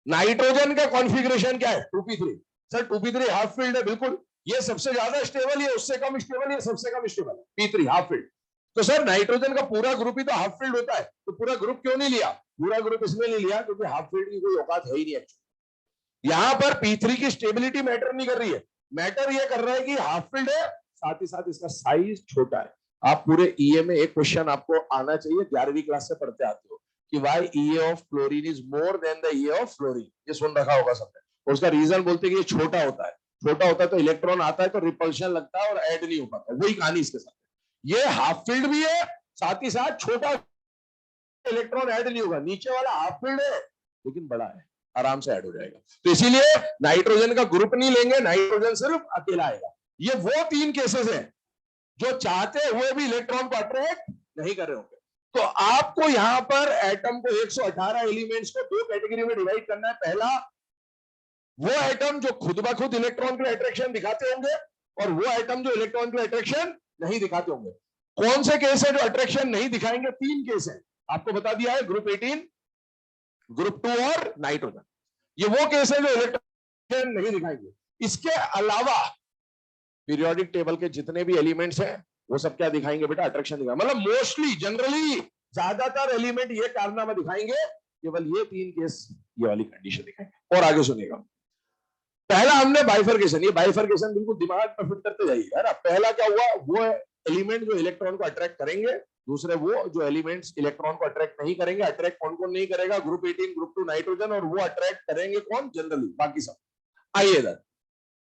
नाइट्रोजन का कॉन्फ़िगरेशन क्या है? 2p3। Sir 2p3 half field है, बिल्कुल। ये सबसे ज्यादा स्टेबल, ये उससे कम स्टेबल, ये सबसे कम स्टेबल, p3 हाफ फील्ड। तो सर नाइट्रोजन का पूरा ग्रुप ही तो हाफ फील्ड होता है, तो पूरा ग्रुप क्यों नहीं लिया? पूरा ग्रुप इसमें नहीं लिया क्योंकि हाफ फील्ड की कोई औकात है ही नहीं एक्चुअली। यहां पर p3 की स्टेबिलिटी मैटर नहीं कर रही है, मैटर ये कर रहा है कि हाफ फील्ड है, साथ ही साथ इसका साइज छोटा है। आप पूरे ईए में एक क्वेश्चन आपको आना चाहिए, 11वीं क्लास से पढ़ते आते हो, कि why EA of chlorine is more than the EA of fluorine. ये सुन रखा होगा सबने। और उसका रीजन बोलते हैं कि ये छोटा होता है, छोटा होता है तो इलेक्ट्रॉन आता है तो रिपल्शन लगता है और ऐड नहीं हो पाता। वही कहानी इसके साथ। ये हाफ फील्ड भी है, साथ ही साथ छोटा इलेक्ट्रॉन ऐड नहीं होगा। नीचे वाला हाफ फील्ड है लेकिन बड़ा है, आराम से ऐड हो जाएगा। तो इसीलिए नाइट्रोजन का ग्रुप नहीं लेंगे, नाइट्रोजन सिर्फ अकेला आएगा। ये वो 3 केसेस हैं जो चाहते हुए भी इलेक्ट्रॉन को अट्रैक्ट नहीं कर रहे होंगे। तो आपको यहां पर एटम को 118 एलिमेंट्स को 2 कैटेगरी में डिवाइड करना है। पहला वो एटम जो खुद ब खुद इलेक्ट्रॉन के अट्रैक्शन दिखाते होंगे, और वो एटम जो इलेक्ट्रॉन के अट्रैक्शन नहीं दिखाते होंगे। कौन से केस है जो अट्रैक्शन नहीं दिखाएंगे? 3 केस है, आपको बता दिया है, ग्रुप 18, ग्रुप 2 और नाइट्रोजन। ये वो केस है जो इलेक्ट्रॉन नहीं दिखाएंगे। इसके अलावा पीरियोडिक टेबल के जितने भी एलिमेंट्स हैं वो सब क्या दिखाएंगे बेटा? अट्रैक्शन दिखाएंगे। मतलब मोस्टली, जनरली, ज्यादातर एलिमेंट ये कारनामा दिखाएंगे, केवल ये 3 केस ये वाली कंडीशन दिखाएंगे। और आगे सुनिएगा। पहला हमने बाइफरकेशन, ये बाइफरकेशन बिल्कुल दिमाग में फिट करते जाइए, है ना। पहला क्या हुआ? वो एलिमेंट जो इलेक्ट्रॉन को अट्रैक्ट करेंगे, दूसरे वो जो एलिमेंट्स इलेक्ट्रॉन को अट्रैक्ट नहीं करेंगे। अट्रैक्ट कौन कौन नहीं करेगा? ग्रुप 18, ग्रुप 2 नाइट्रोजन, और वो अट्रैक्ट करेंगे कौन? जनरली, बाकी सब। आइए इधर,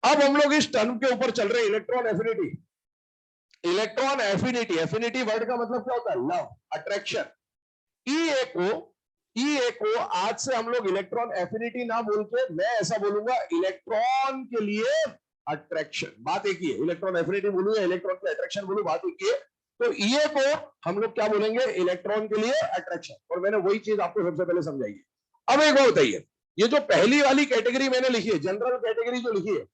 अब हम लोग इस टर्म के ऊपर चल रहे हैं, electron affinity. Electron affinity, affinity word का मतलब क्या होता है? Love, attraction. ईए को आज से हम लोग इलेक्ट्रॉन एफिनिटी ना बोल के मैं ऐसा बोलूंगा, इलेक्ट्रॉन के लिए अट्रैक्शन। बात एक ही है, इलेक्ट्रॉन एफिनिटी बोलूं या इलेक्ट्रॉन के अट्रैक्शन बोलूं, बात एक ही है। तो ईए को हम लोग क्या बोलेंगे? इलेक्ट्रॉन के लिए अट्रैक्शन। और मैंने वही चीज आपको सबसे पहले समझाई है। अब एक बात बताइए, ये जो पहली वाली कैटेगरी मैंने लिखी है, जनरल कैटेगरी जो लिखी है,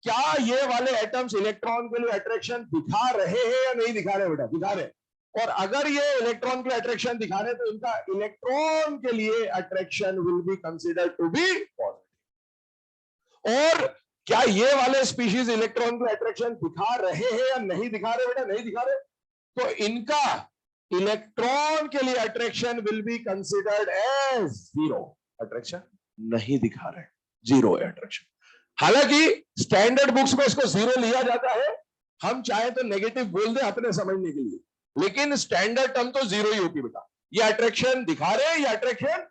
क्या ये वाले एटम्स इलेक्ट्रॉन के लिए अट्रैक्शन दिखा रहे हैं या नहीं दिखा रहे? बेटा दिखा रहे। और अगर ये इलेक्ट्रॉन के लिए अट्रैक्शन दिखा रहे तो इनका इलेक्ट्रॉन के लिए attraction will be considered to be positive. और क्या ये वाले स्पीशीज इलेक्ट्रॉन के अट्रैक्शन दिखा रहे हैं या नहीं दिखा रहे? बेटा नहीं दिखा रहे, तो इनका इलेक्ट्रॉन के लिए attraction will be considered as zero. Attraction नहीं दिखा रहे, जीरो है अट्रैक्शन। हालांकि स्टैंडर्ड बुक्स में इसको जीरो लिया जाता है, हम चाहे तो नेगेटिव बोल दें अपने समझने के लिए, लेकिन स्टैंडर्ड टर्म तो जीरो ही होती है बेटा। ये अट्रैक्शन दिखा रहे हैं या अट्रैक्शन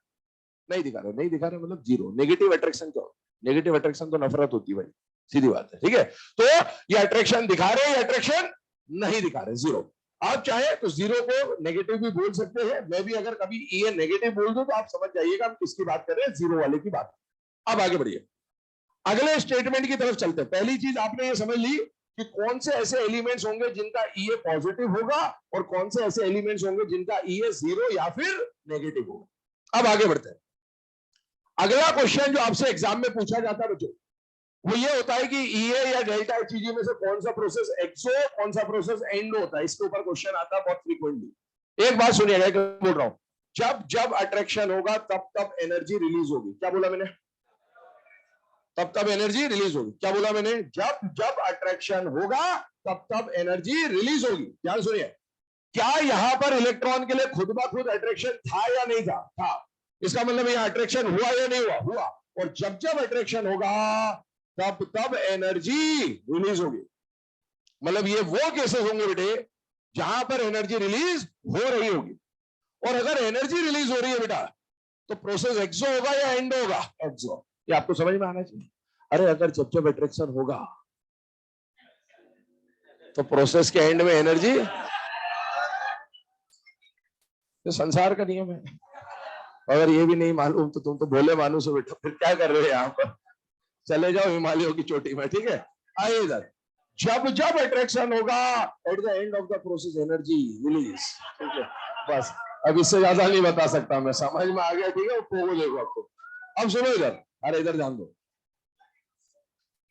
नहीं दिखा रहे? नहीं दिखा रहे मतलब जीरो। नेगेटिव अट्रैक्शन क्या होता है? नेगेटिव अट्रैक्शन तो नफरत होती है भाई, सीधी बात है, ठीक है। तो ये अट्रैक्शन दिखा रहे हैं या अट्रैक्शन नहीं दिखा रहे? जीरो। आप चाहे तो जीरो को नेगेटिव भी बोल सकते हैं। मैं भी अगर कभी ये नेगेटिव बोल दूं तो आप समझ जाइएगा हम किसकी बात कर रहे हैं, जीरो वाले की बात। अब आगे बढ़िए, अगले स्टेटमेंट की तरफ चलते हैं। पहली चीज आपने ये समझ ली कि कौन से ऐसे एलिमेंट्स होंगे जिनका ईए पॉजिटिव होगा और कौन से ऐसे एलिमेंट्स होंगे जिनका ईए जीरो या फिर नेगेटिव होगा। अब आगे बढ़ते हैं। अगला क्वेश्चन जो आपसे एग्जाम में पूछा जाता है बच्चों, वो ये होता है कि ईए या डेल्टा एचईजी में से कौन सा प्रोसेस एक्सो, कौन सा प्रोसेस एंडो होता है। इसके ऊपर क्वेश्चन आता है बहुत फ्रीक्वेंटली। एक बात सुनिएगा, बोल रहा हूं, जब जब अट्रैक्शन होगा तब तब एनर्जी रिलीज होगी। क्या बोला मैंने? तब तब एनर्जी रिलीज होगी। क्या बोला मैंने? जब जब अट्रैक्शन होगा तब तब एनर्जी रिलीज होगी। ध्यान सुनिए, क्या यहां पर इलेक्ट्रॉन के लिए खुद ब खुद अट्रैक्शन था या नहीं था? था। इसका मतलब यहां अट्रैक्शन हुआ या नहीं हुआ? हुआ। और जब जब अट्रैक्शन होगा तब तब एनर्जी रिलीज होगी। मतलब ये वो केसेस होंगे बेटे जहां पर एनर्जी रिलीज हो रही होगी। और अगर एनर्जी रिलीज हो रही है बेटा तो प्रोसेस एक्सो होगा या एंडो होगा? एक्सो। ये आपको समझ में आना चाहिए। अरे अगर जब जब अट्रैक्शन होगा तो प्रोसेस के एंड में एनर्जी, ये संसार का नियम है। अगर ये भी नहीं मालूम तो तुम तो भोले मानुस हो बेटा, फिर क्या कर रहे हो यहाँ पर? चले जाओ हिमालयों की चोटी में, ठीक है। आइए इधर, जब जब अट्रैक्शन होगा at the end of the process energy release, ठीक है। बस अब इससे ज्यादा नहीं बता सकता मैं, समझ में आ गया? ठीक है, वो देखो आपको। अब सुनो इधर, अरे इधर ध्यान दो।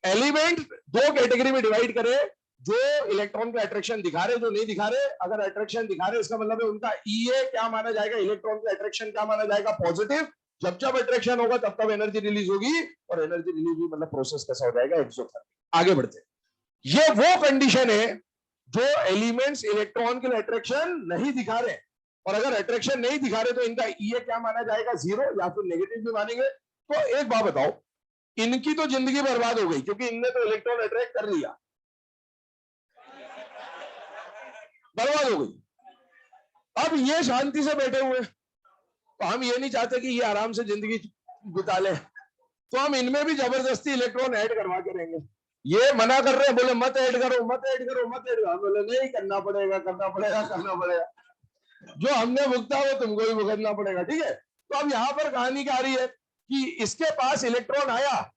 एलिमेंट दो कैटेगरी में डिवाइड करे, जो इलेक्ट्रॉन का अट्रैक्शन दिखा रहे, जो नहीं दिखा रहे। अगर अट्रैक्शन दिखा रहे इसका मतलब है उनका ईए क्या माना जाएगा? इलेक्ट्रॉन का अट्रैक्शन क्या माना जाएगा? पॉजिटिव। जब जब अट्रैक्शन होगा तब तब एनर्जी रिलीज होगी, और एनर्जी रिलीज हुई मतलब प्रोसेस कैसा हो जाएगा? एक्सोथर्मिक। आगे बढ़ते, ये वो कंडीशन है जो एलिमेंट्स इलेक्ट्रॉन के लिए अट्रैक्शन नहीं दिखा रहे। और अगर अट्रैक्शन नहीं दिखा रहे तो इनका ईए क्या माना जाएगा? जीरो, या फिर नेगेटिव भी मानेंगे। तो एक बात बताओ, इनकी तो जिंदगी बर्बाद हो गई क्योंकि इनने तो इलेक्ट्रॉन अट्रैक्ट कर लिया, बर्बाद हो गई। अब ये शांति से बैठे हुए, तो हम ये नहीं चाहते कि ये आराम से जिंदगी बिता ले, तो हम इनमें भी जबरदस्ती इलेक्ट्रॉन ऐड करवा के रहेंगे। ये मना कर रहे हैं, बोले मत ऐड करो, मत ऐड करो, मत ऐड करो। बोले नहीं, करना पड़ेगा, करना पड़ेगा, करना पड़ेगा। जो हमने भुगता वो तुमको भी भुगतना पड़ेगा, ठीक है। तो अब यहां पर कहानी क्या आ रही है कि इसके पास इलेक्ट्रॉन आया,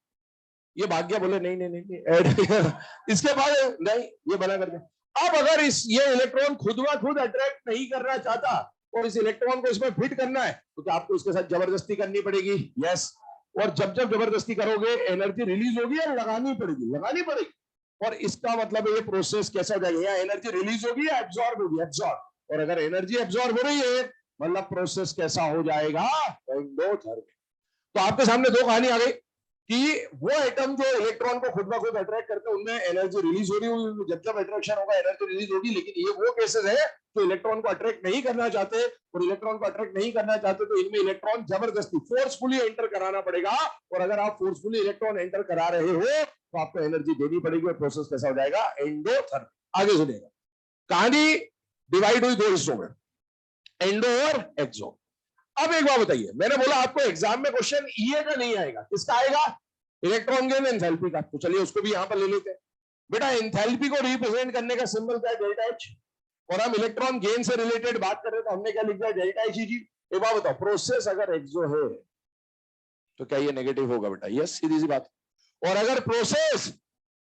ये भाग गया, बोले नहीं नहीं नहीं ऐड इसके बाद नहीं, ये बना कर दिया। अब अगर इस ये इलेक्ट्रॉन खुद ब खुद अट्रैक्ट नहीं करना चाहता और इस इलेक्ट्रॉन को इसमें फिट करना है, तो क्या आपको इसके साथ जबरदस्ती करनी पड़ेगी? यस। और जब जब जबरदस्ती करोगे एनर्जी रिलीज होगी या लगानी पड़ेगी? लगानी पड़ेगी। और इसका मतलब ये प्रोसेस कैसा हो जाएगा? या एनर्जी रिलीज होगी या एब्जॉर्ब होगी? एब्जॉर्ब। और अगर एनर्जी एब्जॉर्ब हो रही है मतलब प्रोसेस कैसा हो जाएगा? एंडोथर्मिक। तो आपके सामने दो कहानी आ गई कि वो एटम जो इलेक्ट्रॉन को खुद ब खुद अट्रैक्ट करते हैं उनमें एनर्जी रिलीज हो रही होगी, जब जब अट्रैक्शन होगा एनर्जी रिलीज होगी। लेकिन ये वो केसेस है जो इलेक्ट्रॉन को अट्रैक्ट नहीं करना चाहते, और इलेक्ट्रॉन को अट्रैक्ट नहीं करना चाहते तो इनमें इलेक्ट्रॉन जबरदस्ती फोर्सफुली एंटर कराना पड़ेगा। और अगर आप फोर्सफुली इलेक्ट्रॉन एंटर करा रहे हो तो आपको एनर्जी देनी पड़ेगी, और प्रोसेस कैसा हो जाएगा? एंडोथर्मिक। आगे सुनिएगा, कहानी डिवाइड हुई दो हिस्सों में, एंडो और एक्सो। अब एक बात बताइए, मैंने बोला आपको एग्जाम में क्वेश्चन ईए का नहीं आएगा, किसका आएगा? इलेक्ट्रॉन गेन एंथैल्पी का। तो चलिए उसको भी यहां पर ले लेते हैं। बेटा एंथैल्पी को रिप्रेजेंट करने का सिंबल क्या है? Delta H. और हम इलेक्ट्रॉन गेन से रिलेटेड बात कर रहे हैं तो हमने क्या लिख दिया? Delta H G. एक बात बताओ, प्रोसेस अगर एक्सो है तो क्या ये नेगेटिव होगा बेटा? यस, सीधी सी बात। और अगर प्रोसेस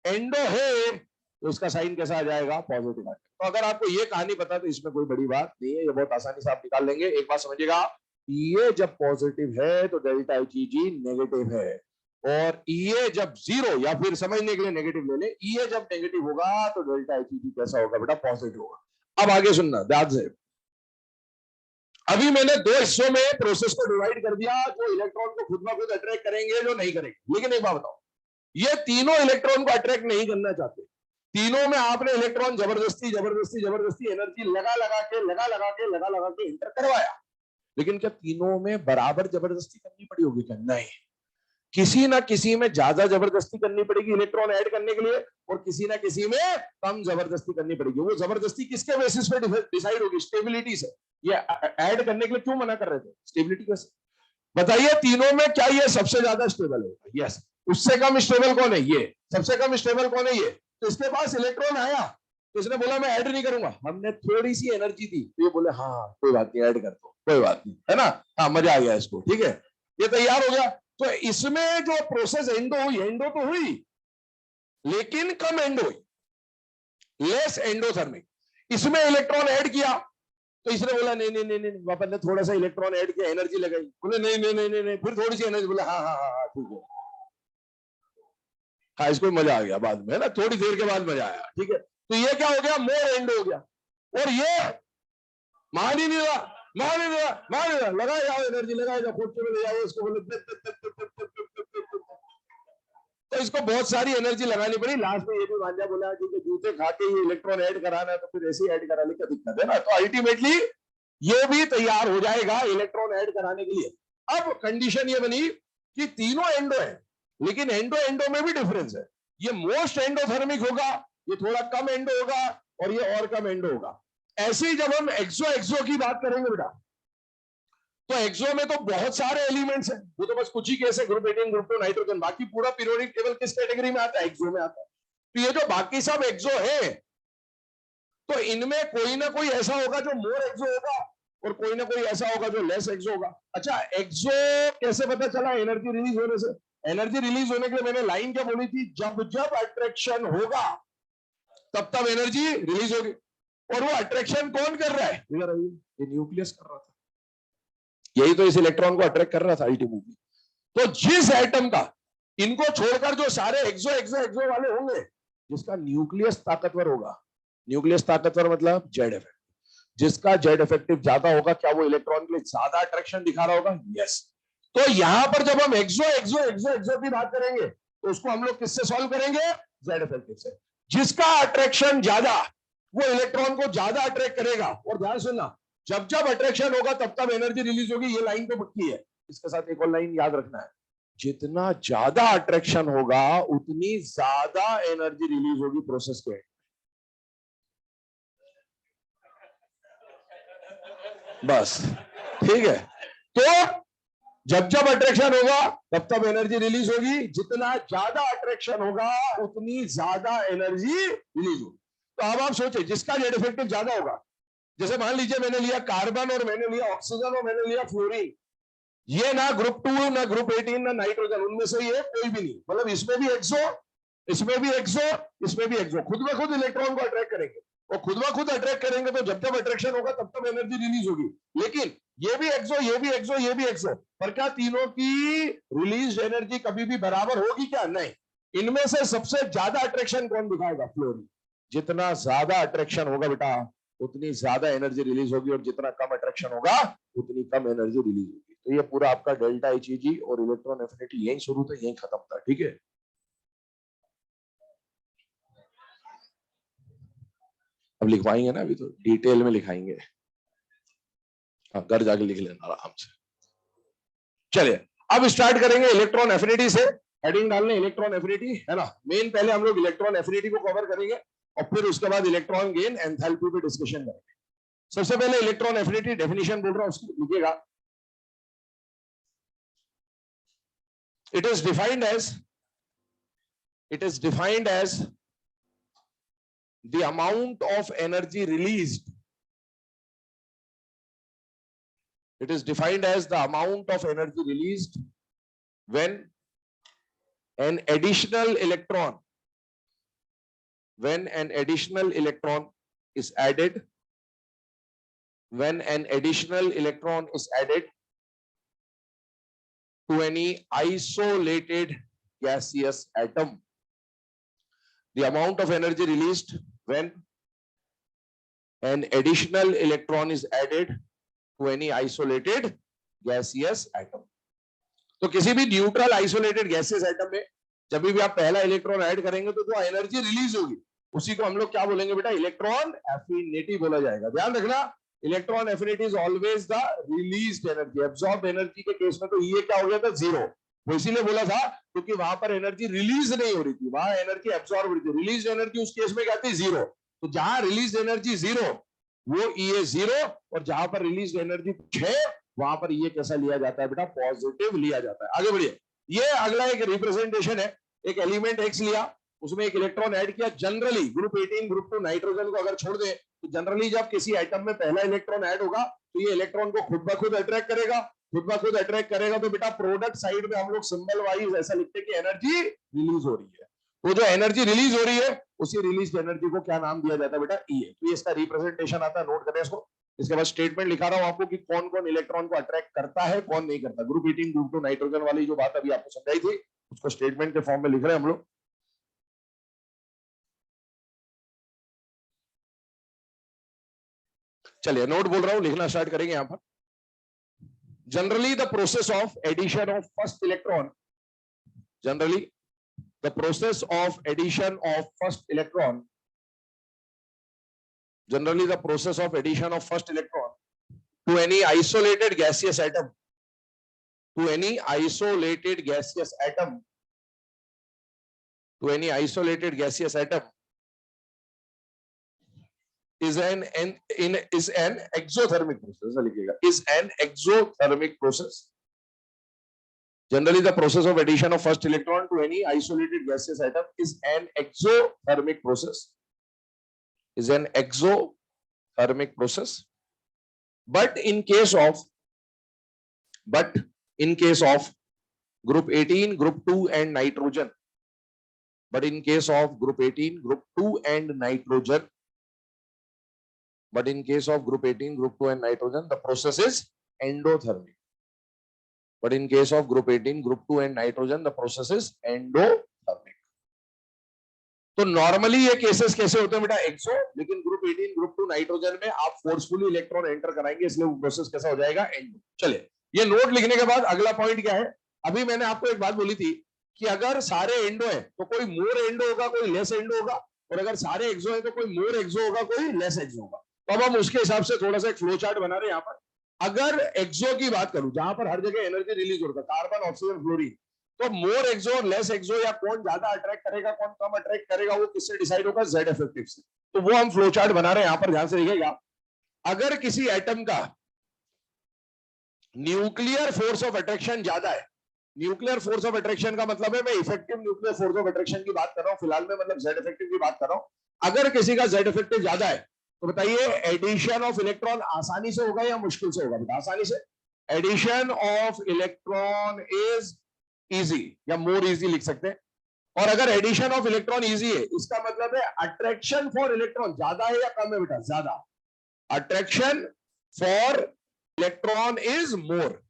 एंडो है तो इसका साइन कैसा आ जाएगा? पॉजिटिव। तो अगर आपको ये कहानी पता तो इसमें कोई बड़ी बात नहीं है, ये बहुत आसानी से आप निकाल लेंगे। एक बात समझिएगा, ये जब पॉजिटिव है तो डेल्टा एच जी नेगेटिव है, और ये जब जीरो, या फिर समझने के लिए नेगेटिव ले ले, ये जब नेगेटिव होगा तो डेल्टा एच जी कैसा होगा बेटा? पॉजिटिव होगा। अब आगे सुनना ध्यान से। अभी मैंने दो हिस्सों में प्रोसेस को डिवाइड कर दिया, जो इलेक्ट्रॉन को खुद ब खुद अट्रैक्ट करेंगे, जो नहीं करेंगे। लेकिन एक बात बताओ, ये तीनों इलेक्ट्रॉन को अट्रैक्ट नहीं करना चाहते। तीनों में आपने इलेक्ट्रॉन जबरदस्ती जबरदस्ती जबरदस्ती एनर्जी लगा लगा के इंटर करवाया। लेकिन क्या तीनों में बराबर जबरदस्ती करनी पड़ी होगी? क्या नहीं, किसी ना किसी में ज्यादा जबरदस्ती करनी पड़ेगी इलेक्ट्रॉन ऐड करने के लिए, और किसी ना किसी में कम जबरदस्ती करनी पड़ेगी। वो जबरदस्ती किसके बेसिस पे डिसाइड होगी? स्टेबिलिटी से। ये ऐड करने के लिए क्यों मना कर रहे थे? स्टेबिलिटी कैसे? बताइए, तीनों में क्या ये सबसे ज्यादा स्टेबल है? यस। उससे कम स्टेबल कौन है? ये। सबसे कम स्टेबल कौन है? ये। तो इसके पास इलेक्ट्रॉन आया तो इसने बोला मैं ऐड नहीं करूंगा। हमने थोड़ी सी एनर्जी दी तो ये बोले हाँ कोई बात नहीं, ऐड कर दो, कोई बात नहीं, है ना? हाँ, मजा आ गया इसको, ठीक है, ये तैयार हो गया। तो इसमें जो प्रोसेस एंडो हुई, एंडो तो हुई लेकिन कम एंडो हुई, लेस एंडोथर्मिक। इसमें इलेक्ट्रॉन ऐड किया तो इसने बोला नहीं नहीं नहीं नहीं, वापस ने थोड़ा सा इलेक्ट्रॉन ऐड किया, एनर्जी लगाई, बोले नहीं नहीं नहीं नहीं नहीं, फिर थोड़ी सी एनर्जी, बोले हाँ हाँ हाँ ठीक है। हाँ, इसको मजा आ गया बाद में, है ना? थोड़ी देर के बाद मजा आया, ठीक है। तो ये क्या हो गया? मोर एंड हो गया। और ये मान ही नहीं रहा, मान ही नहीं रहा, मान ही नहीं रहा, लगाए जाओ एनर्जी, लगाए जाओ, फुटके में ले जाओ इसको, बोले तो इसको बहुत सारी एनर्जी लगानी पड़ी, लास्ट में ये भी भांजा बोला कि जूते खा के ये इलेक्ट्रॉन ऐड कराना है तो फिर ऐसे ऐड करा ले, क्या दिक्कत है ना। तो अल्टीमेटली ये भी तैयार हो जाएगा इलेक्ट्रॉन ऐड कराने के लिए। अब कंडीशन ये बनी कि तीनों एंडो है, लेकिन एंडो एंडो में भी डिफरेंस है। ये मोस्ट एंडोथर्मिक होगा, ये थोड़ा कम एंडो होगा, और ये और कम एंडो होगा। ऐसे ही जब हम एक्सो एक्सो की बात करेंगे बेटा, तो एक्सो में तो बहुत सारे एलिमेंट्स हैं, वो तो बस कुछ ही केस है, ग्रुप 18 ग्रुप 2 नाइट्रोजन, बाकी पूरा पीरियोडिक टेबल किस कैटेगरी में आता है? एक्सो में आता है। तो ये जो बाकी सब एक्सो है, तो इनमें कोई ना कोई ऐसा होगा जो मोर एक्सो होगा, और कोई ना कोई ऐसा होगा जो लेस एक्सो होगा। अच्छा, एक्सो कैसे पता चला? एनर्जी रिलीज होने से। एनर्जी रिलीज होने के लिए मैंने लाइन क्या बोली थी? जब जब अट्रैक्शन होगा तब तब एनर्जी रिलीज होगी। और वो अट्रैक्शन कौन कर रहा है? ये न्यूक्लियस कर रहा था, यही तो इस इलेक्ट्रॉन को अट्रैक्ट कर रहा था अल्टीमेटली। तो जिस एटम का, इनको छोड़कर जो सारे एक्सो एक्सो एक्सो वाले होंगे, जिसका न्यूक्लियस ताकतवर होगा, न्यूक्लियस ताकतवर मतलब जेड इफेक्टिव, जिसका जेड इफेक्टिव ज्यादा होगा, क्या वो इलेक्ट्रॉन के लिए ज्यादा अट्रैक्शन दिखा रहा होगा? यस। तो यहां पर जब हम एक्सो एक्सो एक्सो एक्सो की बात करेंगे, तो उसको हम लोग किससे सॉल्व करेंगे? जेड इफेक्टिव से। जिसका अट्रैक्शन ज्यादा, वो इलेक्ट्रॉन को ज्यादा अट्रैक्ट करेगा। और ध्यान सुनना, जब जब अट्रैक्शन होगा तब तब एनर्जी रिलीज होगी। ये लाइन तो पक्की है। इसके साथ एक और लाइन याद रखना है, जितना ज्यादा अट्रैक्शन होगा उतनी ज्यादा एनर्जी रिलीज होगी प्रोसेस के। बस ठीक है। तो जब जब अट्रैक्शन होगा तब तब एनर्जी रिलीज होगी, जितना ज्यादा अट्रैक्शन होगा उतनी ज्यादा एनर्जी रिलीज होगी। तो अब आप सोचिए, जिसका जेड इफेक्टिव ज्यादा होगा, जैसे मान लीजिए मैंने लिया कार्बन और मैंने लिया ऑक्सीजन और मैंने लिया फ्लोरीन, ये ना ग्रुप 2 ना ग्रुप 18 ना नाइट्रोजन, उनमें से ये कोई भी नहीं, मतलब इसमें भी एक्सो, इसमें भी एक्सो, इसमें भी एक्सो, खुद ब खुद इलेक्ट्रॉन को अट्रैक्ट करेंगे। और खुद ब खुद अट्रैक्ट करेंगे तो जब जब अट्रैक्शन होगा तब तब एनर्जी रिलीज होगी। लेकिन ये भी एक्सो, ये भी एक्सो, ये भी एक्सो, पर क्या तीनों की रिलीज एनर्जी कभी भी बराबर होगी क्या? नहीं। इनमें से सबसे ज्यादा अट्रैक्शन कौन दिखाएगा? फ्लोरीन। जितना ज्यादा अट्रैक्शन होगा बेटा उतनी ज्यादा एनर्जी रिलीज होगी, और जितना कम अट्रैक्शन होगा उतनी कम एनर्जी रिलीज होगी। तो ये पूरा आपका डेल्टा एचईजी और इलेक्ट्रॉन एफिनिटी यही शुरू था, यही खत्म था। ठीक है, अब लिखवाएंगे ना, अभी तो डिटेल में लिखाएंगे, घर जाके लिख लेना आराम से। चलिए अब स्टार्ट करेंगे इलेक्ट्रॉन एफिनिटी से। हेडिंग डालने इलेक्ट्रॉन एफिनिटी, है ना। मेन पहले हम लोग इलेक्ट्रॉन एफिनिटी को कवर करेंगे, और फिर उसके बाद इलेक्ट्रॉन गेन एंथैल्पी पे डिस्कशन करेंगे। सबसे पहले इलेक्ट्रॉन एफिनिटी डेफिनेशन बोल रहा हूं, उसको लिखिएगा। It is defined as the amount of energy released. It is defined as the amount of energy released when an additional electron is added, to any isolated gaseous atom. The amount of energy released when an additional electron is added to any isolated gaseous atom. तो किसी भी न्यूट्रल आइसोलेटेड गैसियस एटम में जब भी आप पहला इलेक्ट्रॉन ऐड करेंगे तो जो एनर्जी रिलीज होगी उसी को हम लोग क्या बोलेंगे बेटा? इलेक्ट्रॉन एफिनिटी बोला जाएगा। ध्यान रखना, electron affinity is always the released energy. Absorb energy के केस में तो ये क्या हो गया था? जीरो। वो इसीलिए बोला था क्योंकि वहां पर एनर्जी रिलीज नहीं हो रही थी, वहां एनर्जी एब्सॉर्ब हो रही थी। रिलीज एनर्जी उस केस में क्या थी? जीरो। तो जहां रिलीज एनर्जी जीरो वो ये जीरो, और जहां पर रिलीज एनर्जी कुछ है वहां पर ये कैसा लिया जाता है बेटा? पॉजिटिव लिया जाता है। आगे बढ़िए, ये अगला एक रिप्रेजेंटेशन है। एक एलिमेंट एक्स लिया, उसमें एक इलेक्ट्रॉन ऐड किया। जनरली ग्रुप 18 ग्रुप 2 नाइट्रोजन को अगर छोड़ दे तो जनरली जब किसी एटम में पहला इलेक्ट्रॉन ऐड होगा तो ये इलेक्ट्रॉन को खुद ब खुद अट्रैक्ट करेगा। खुद ब खुद अट्रैक्ट करेगा तो बेटा प्रोडक्ट साइड में हम लोग सिंबल वाइज ऐसा लिखते हैं कि एनर्जी रिलीज हो रही है। तो जो एनर्जी रिलीज हो रही है उसी रिलीज एनर्जी को क्या नाम दिया जाता है बेटा? ई है। तो ये इसका रिप्रेजेंटेशन आता है, नोट करें इसको। इसके बाद स्टेटमेंट लिखा रहा हूं आपको कि कौन कौन इलेक्ट्रॉन को अट्रैक्ट करता है, कौन नहीं करता। ग्रुप 18 ग्रुप 2 नाइट्रोजन वाली जो बात अभी आपको समझाई थी उसको स्टेटमेंट के फॉर्म में लिख रहे हैं हम लोग। चलिए नोट बोल रहा हूं, लिखना स्टार्ट करेंगे यहां पर। Generally the process of addition of first electron, generally the process of addition of first electron, generally the process of addition of first electron to any isolated gaseous atom, to any isolated gaseous atom, to any isolated gaseous atom is an exothermic process. Is an exothermic process. Generally, the process of addition of first electron to any isolated gaseous atom is an exothermic process. Is an exothermic process. But in case of group 18, group 2 and nitrogen, but in case of group 18, group 2 and nitrogen, but in case of group 18, group 2 and nitrogen, the process is endothermic. But in case of group 18, group 2 and nitrogen, the process is endothermic. तो नॉर्मली ये केसेस कैसे होते हैं बेटा, एक्सो, लेकिन ग्रुप 18 ग्रुप 2 नाइट्रोजन में आप फोर्सफुली इलेक्ट्रॉन एंटर कराएंगे, इसलिए वो प्रोसेस कैसा हो जाएगा, एंडो। चलिए, ये नोट लिखने के बाद अगला पॉइंट क्या है, अभी मैंने आपको एक बात बोली थी कि अगर सारे एंडो है तो कोई मोर एंडो होगा, कोई लेस एंडो होगा, और अगर सारे एक्सो है तो कोई मोर एक्सो होगा, कोई लेस एक्सो होगा। तो अब हम उसके हिसाब से थोड़ा सा एक फ्लो चार्ट बना रहे हैं यहाँ पर। अगर एक्सो की बात करूं, जहां पर हर जगह एनर्जी रिलीज होता है, कार्बन, ऑक्सीजन, फ्लोरीन, तो मोर एक्सो और लेस एक्सो, या कौन ज्यादा अट्रैक्ट करेगा कौन कम अट्रैक्ट करेगा, वो किससे डिसाइड होगा, जेड इफेक्टिव से। तो वो हम फ्लो चार्ट बना रहे हैं यहाँ पर, ध्यान से देखिएगा। अगर किसी एटम का न्यूक्लियर फोर्स ऑफ अट्रैक्शन ज्यादा है, न्यूक्लियर फोर्स ऑफ अट्रैक्शन का मतलब है, मैं effective nuclear force of attraction की बात कर रहा हूं फिलहाल में, मतलब जेड इफेक्टिव की बात कर रहा हूं। अगर किसी का जेड इफेक्टिव ज्यादा है तो बताइए एडिशन ऑफ इलेक्ट्रॉन आसानी से होगा या मुश्किल से होगा, बेटा आसानी से। Addition of electron is easy, या मोर इजी लिख सकते हैं। और अगर एडिशन ऑफ इलेक्ट्रॉन इजी है, इसका मतलब है अट्रैक्शन फॉर इलेक्ट्रॉन ज्यादा है या कम है बेटा, ज्यादा। अट्रैक्शन फॉर इलेक्ट्रॉन इज मोर।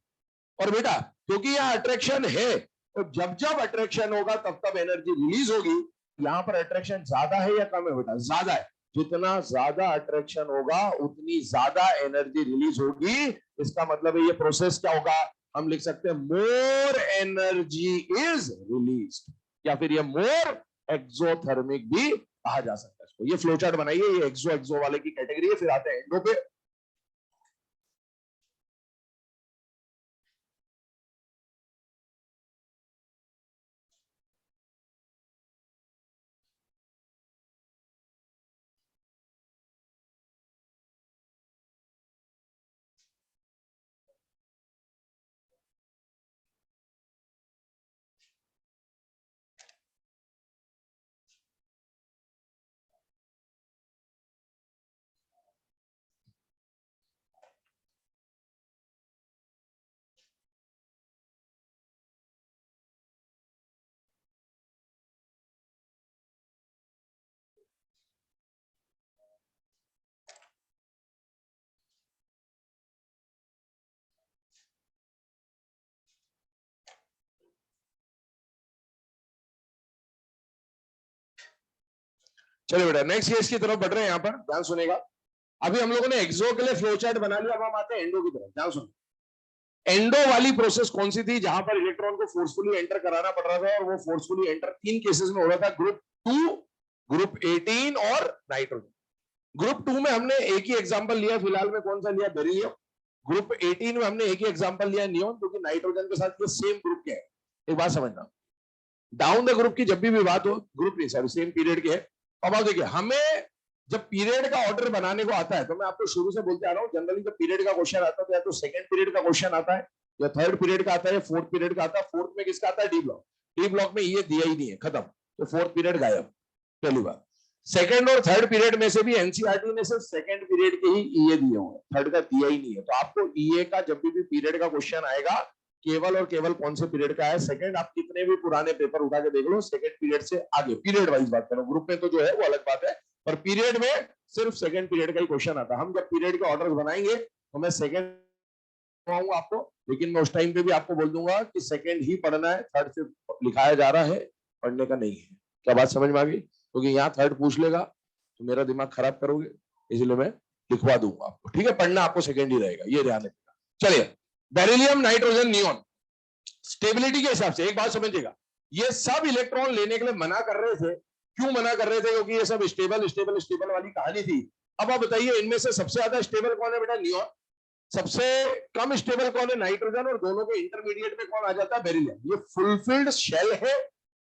और बेटा क्योंकि यह अट्रैक्शन है, तो जब जब अट्रैक्शन होगा तब तब एनर्जी रिलीज होगी। यहां पर अट्रैक्शन ज्यादा है या कम है बेटा, ज्यादा है। जितना ज्यादा अट्रैक्शन होगा उतनी ज्यादा एनर्जी रिलीज होगी। इसका मतलब है ये प्रोसेस क्या होगा, हम लिख सकते हैं मोर एनर्जी इज रिलीज्ड, या फिर ये मोर एक्सोथर्मिक भी कहा जा सकता है इसको। ये फ्लो चार्ट बनाइए, ये एक्सो वाले की कैटेगरी है। फिर आते हैं एंडो पे। चलिए बेटा नेक्स्ट केस की तरफ बढ़ रहे हैं, यहां पर ध्यान सुनेगा। अभी हम लोगों ने एक्सो के लिए फ्लो चार्ट बना लिया, अब हम आते हैं एंडो की तरफ, ध्यान सुनो। एंडो वाली प्रोसेस कौन सी थी, जहां पर इलेक्ट्रॉन को फोर्सफुली एंटर कराना पड़ रहा था, और वो फोर्सफुली एंटर तीन केसेस में हो रहा था, ग्रुप 2, ग्रुप 18 और नाइट्रोजन। ग्रुप 2 में हमने एक ही एग्जांपल लिया फिलहाल में, कौन सा लिया, बेरिलियम। ग्रुप 18 में हमने एक ही एग्जांपल लिया, नियोन, क्योंकि नाइट्रोजन के साथ ये सेम ग्रुप के है। एक बात समझना, डाउन द ग्रुप की जब भी बात हो, ग्रुप नहीं सॉरी सेम पीरियड के है। अब आप देखिए, हमें जब पीरियड का ऑर्डर बनाने को आता है, तो मैं आपको शुरू से बोलते आ रहा हूँ, जनरली जब पीरियड का क्वेश्चन आता है, या तो सेकंड पीरियड का क्वेश्चन आता है, या थर्ड पीरियड का आता है, या फोर्थ पीरियड का आता है। फोर्थ में किसका आता है, डी ब्लॉक। डी ब्लॉक में ये दिया ही नहीं है, खत्म, तो फोर्थ पीरियड गायब, पहली बात। सेकंड और थर्ड पीरियड में से भी एनसीईआरटी ने सिर्फ सेकंड पीरियड के ही ईए दिए हुए, थर्ड का दिया ही नहीं है। तो आपको ईए का जब भी पीरियड का क्वेश्चन आएगा, केवल और केवल कौन से पीरियड का है, सेकंड। आप कितने भी पुराने पेपर उठा के देख लो, सेकंड पीरियड से आगे, पीरियड वाइज बात करो, ग्रुप में तो जो है वो अलग बात है, पर पीरियड में सिर्फ सेकंड पीरियड का ही क्वेश्चन आता है। हम जब पीरियड के ऑर्डर बनाएंगे तो मैं सेकंड बताऊंगा आपको, लेकिन मैं उस टाइम पे भी आपको बोल दूंगा कि सेकंड ही पढ़ना है, थर्ड से लिखाया जा रहा है, पढ़ने का नहीं है। क्या बात समझ में आ गई? क्योंकि यहाँ थर्ड पूछ लेगा तो मेरा दिमाग खराब करोगे, इसलिए मैं लिखवा दूंगा आपको, ठीक है? पढ़ना आपको सेकंड ही रहेगा, ये ध्यान रखिएगा। चलिए, बेरिलियम, नाइट्रोजन, नियोन, स्टेबिलिटी के हिसाब से एक बात समझिएगा, ये सब इलेक्ट्रॉन लेने के लिए मना कर रहे थे। क्यों मना कर रहे थे? क्योंकि ये सब स्टेबल स्टेबल स्टेबल वाली कहानी थी। अब आप बताइए इनमें से सबसे ज्यादा स्टेबल कौन है बेटा? नियॉन। सबसे कम स्टेबल कौन है? नाइट्रोजन। और दोनों के इंटरमीडिएट में कौन आ जाता है? बेरिलियम। ये फुलफिल्ड शेल है,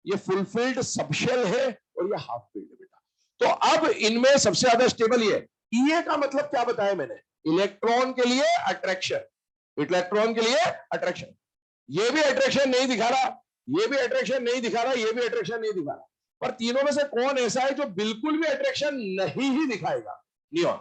ये फुलफिल्ड सबशेल है, और ये हाफ फिल्ड है बेटा। तो अब इनमें सबसे ज्यादा स्टेबल ये है। ईए का मतलब क्या बताया मैंने? इलेक्ट्रॉन के लिए अट्रैक्शन। इलेक्ट्रॉन के लिए अट्रैक्शन। ये भी अट्रैक्शन नहीं दिखा रहा, ये भी अट्रैक्शन नहीं दिखा रहा, ये भी अट्रैक्शन नहीं दिखा रहा। पर तीनों में से कौन ऐसा है जो बिल्कुल भी अट्रैक्शन नहीं ही दिखाएगा? नियॉन।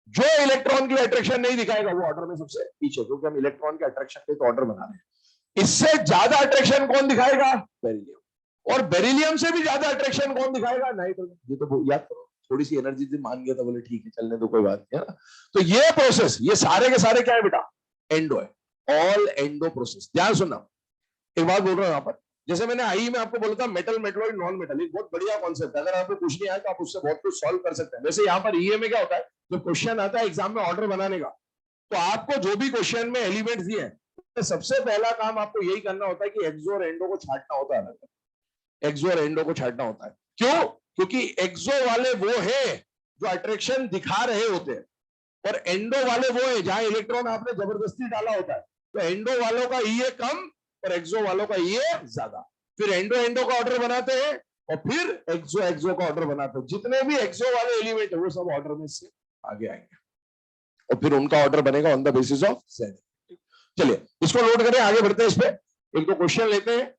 जो इलेक्ट्रॉन की अट्रैक्शन नहीं दिखाएगा वो ऑर्डर में सबसे पीछे, क्योंकि हम इलेक्ट्रॉन के अट्रैक्शन के तो ऑर्डर बना रहे हैं। इससे ज्यादा अट्रैक्शन कौन दिखाएगा? बेरिलियम। और बेरिलियम से भी ज्यादा अट्रैक्शन कौन दिखाएगा? नाइट्रोजन। ये तो याद करो, थोड़ी सी एनर्जी थी, मान गया था, बोले ठीक है चलने दो, कोई बात नहीं है ना। तो ये प्रोसेस, ये सारे के सारे क्या है बेटा? एंडो है। All endo process. ध्यान सुनना, एक बात बोल रहा हूं यहां पर। जैसे मैंने आई में आपको बोला था मेटल, मेटलॉइड, नॉन मेटल, एक बहुत बढ़िया कॉन्सेप्ट है। अगर आपको कुछ नहीं आया तो आप उससे बहुत कुछ सॉल्व कर सकते हैं। वैसे यहाँ पर ईए में क्या होता है, जो क्वेश्चन आता है एग्जाम में ऑर्डर बनाने का, तो आपको जो भी क्वेश्चन में एलिमेंट्स दिए हैं, तो सबसे पहला काम आपको यही करना होता है कि एक्सो और एंडो को छांटना होता है। एक्सो और एंडो को छांटना होता है। क्यों? क्योंकि एक्सो वाले वो है जो अट्रैक्शन दिखा रहे होते हैं, और एंडो वाले वो है जहां इलेक्ट्रॉन आपने जबरदस्ती डाला होता है। तो एंडो वालों का ईए कम और एक्सो वालों का ईए ज्यादा। फिर एंडो एंडो का ऑर्डर बनाते हैं और फिर एक्सो एक्सो का ऑर्डर बनाते हैं। जितने भी एक्सो वाले एलिमेंट है वो सब ऑर्डर में से आगे आएंगे, और फिर उनका ऑर्डर बनेगा on the basis of Z. चलिए इसको लोड करें, आगे बढ़ते हैं। इस पे एक दो क्वेश्चन लेते हैं।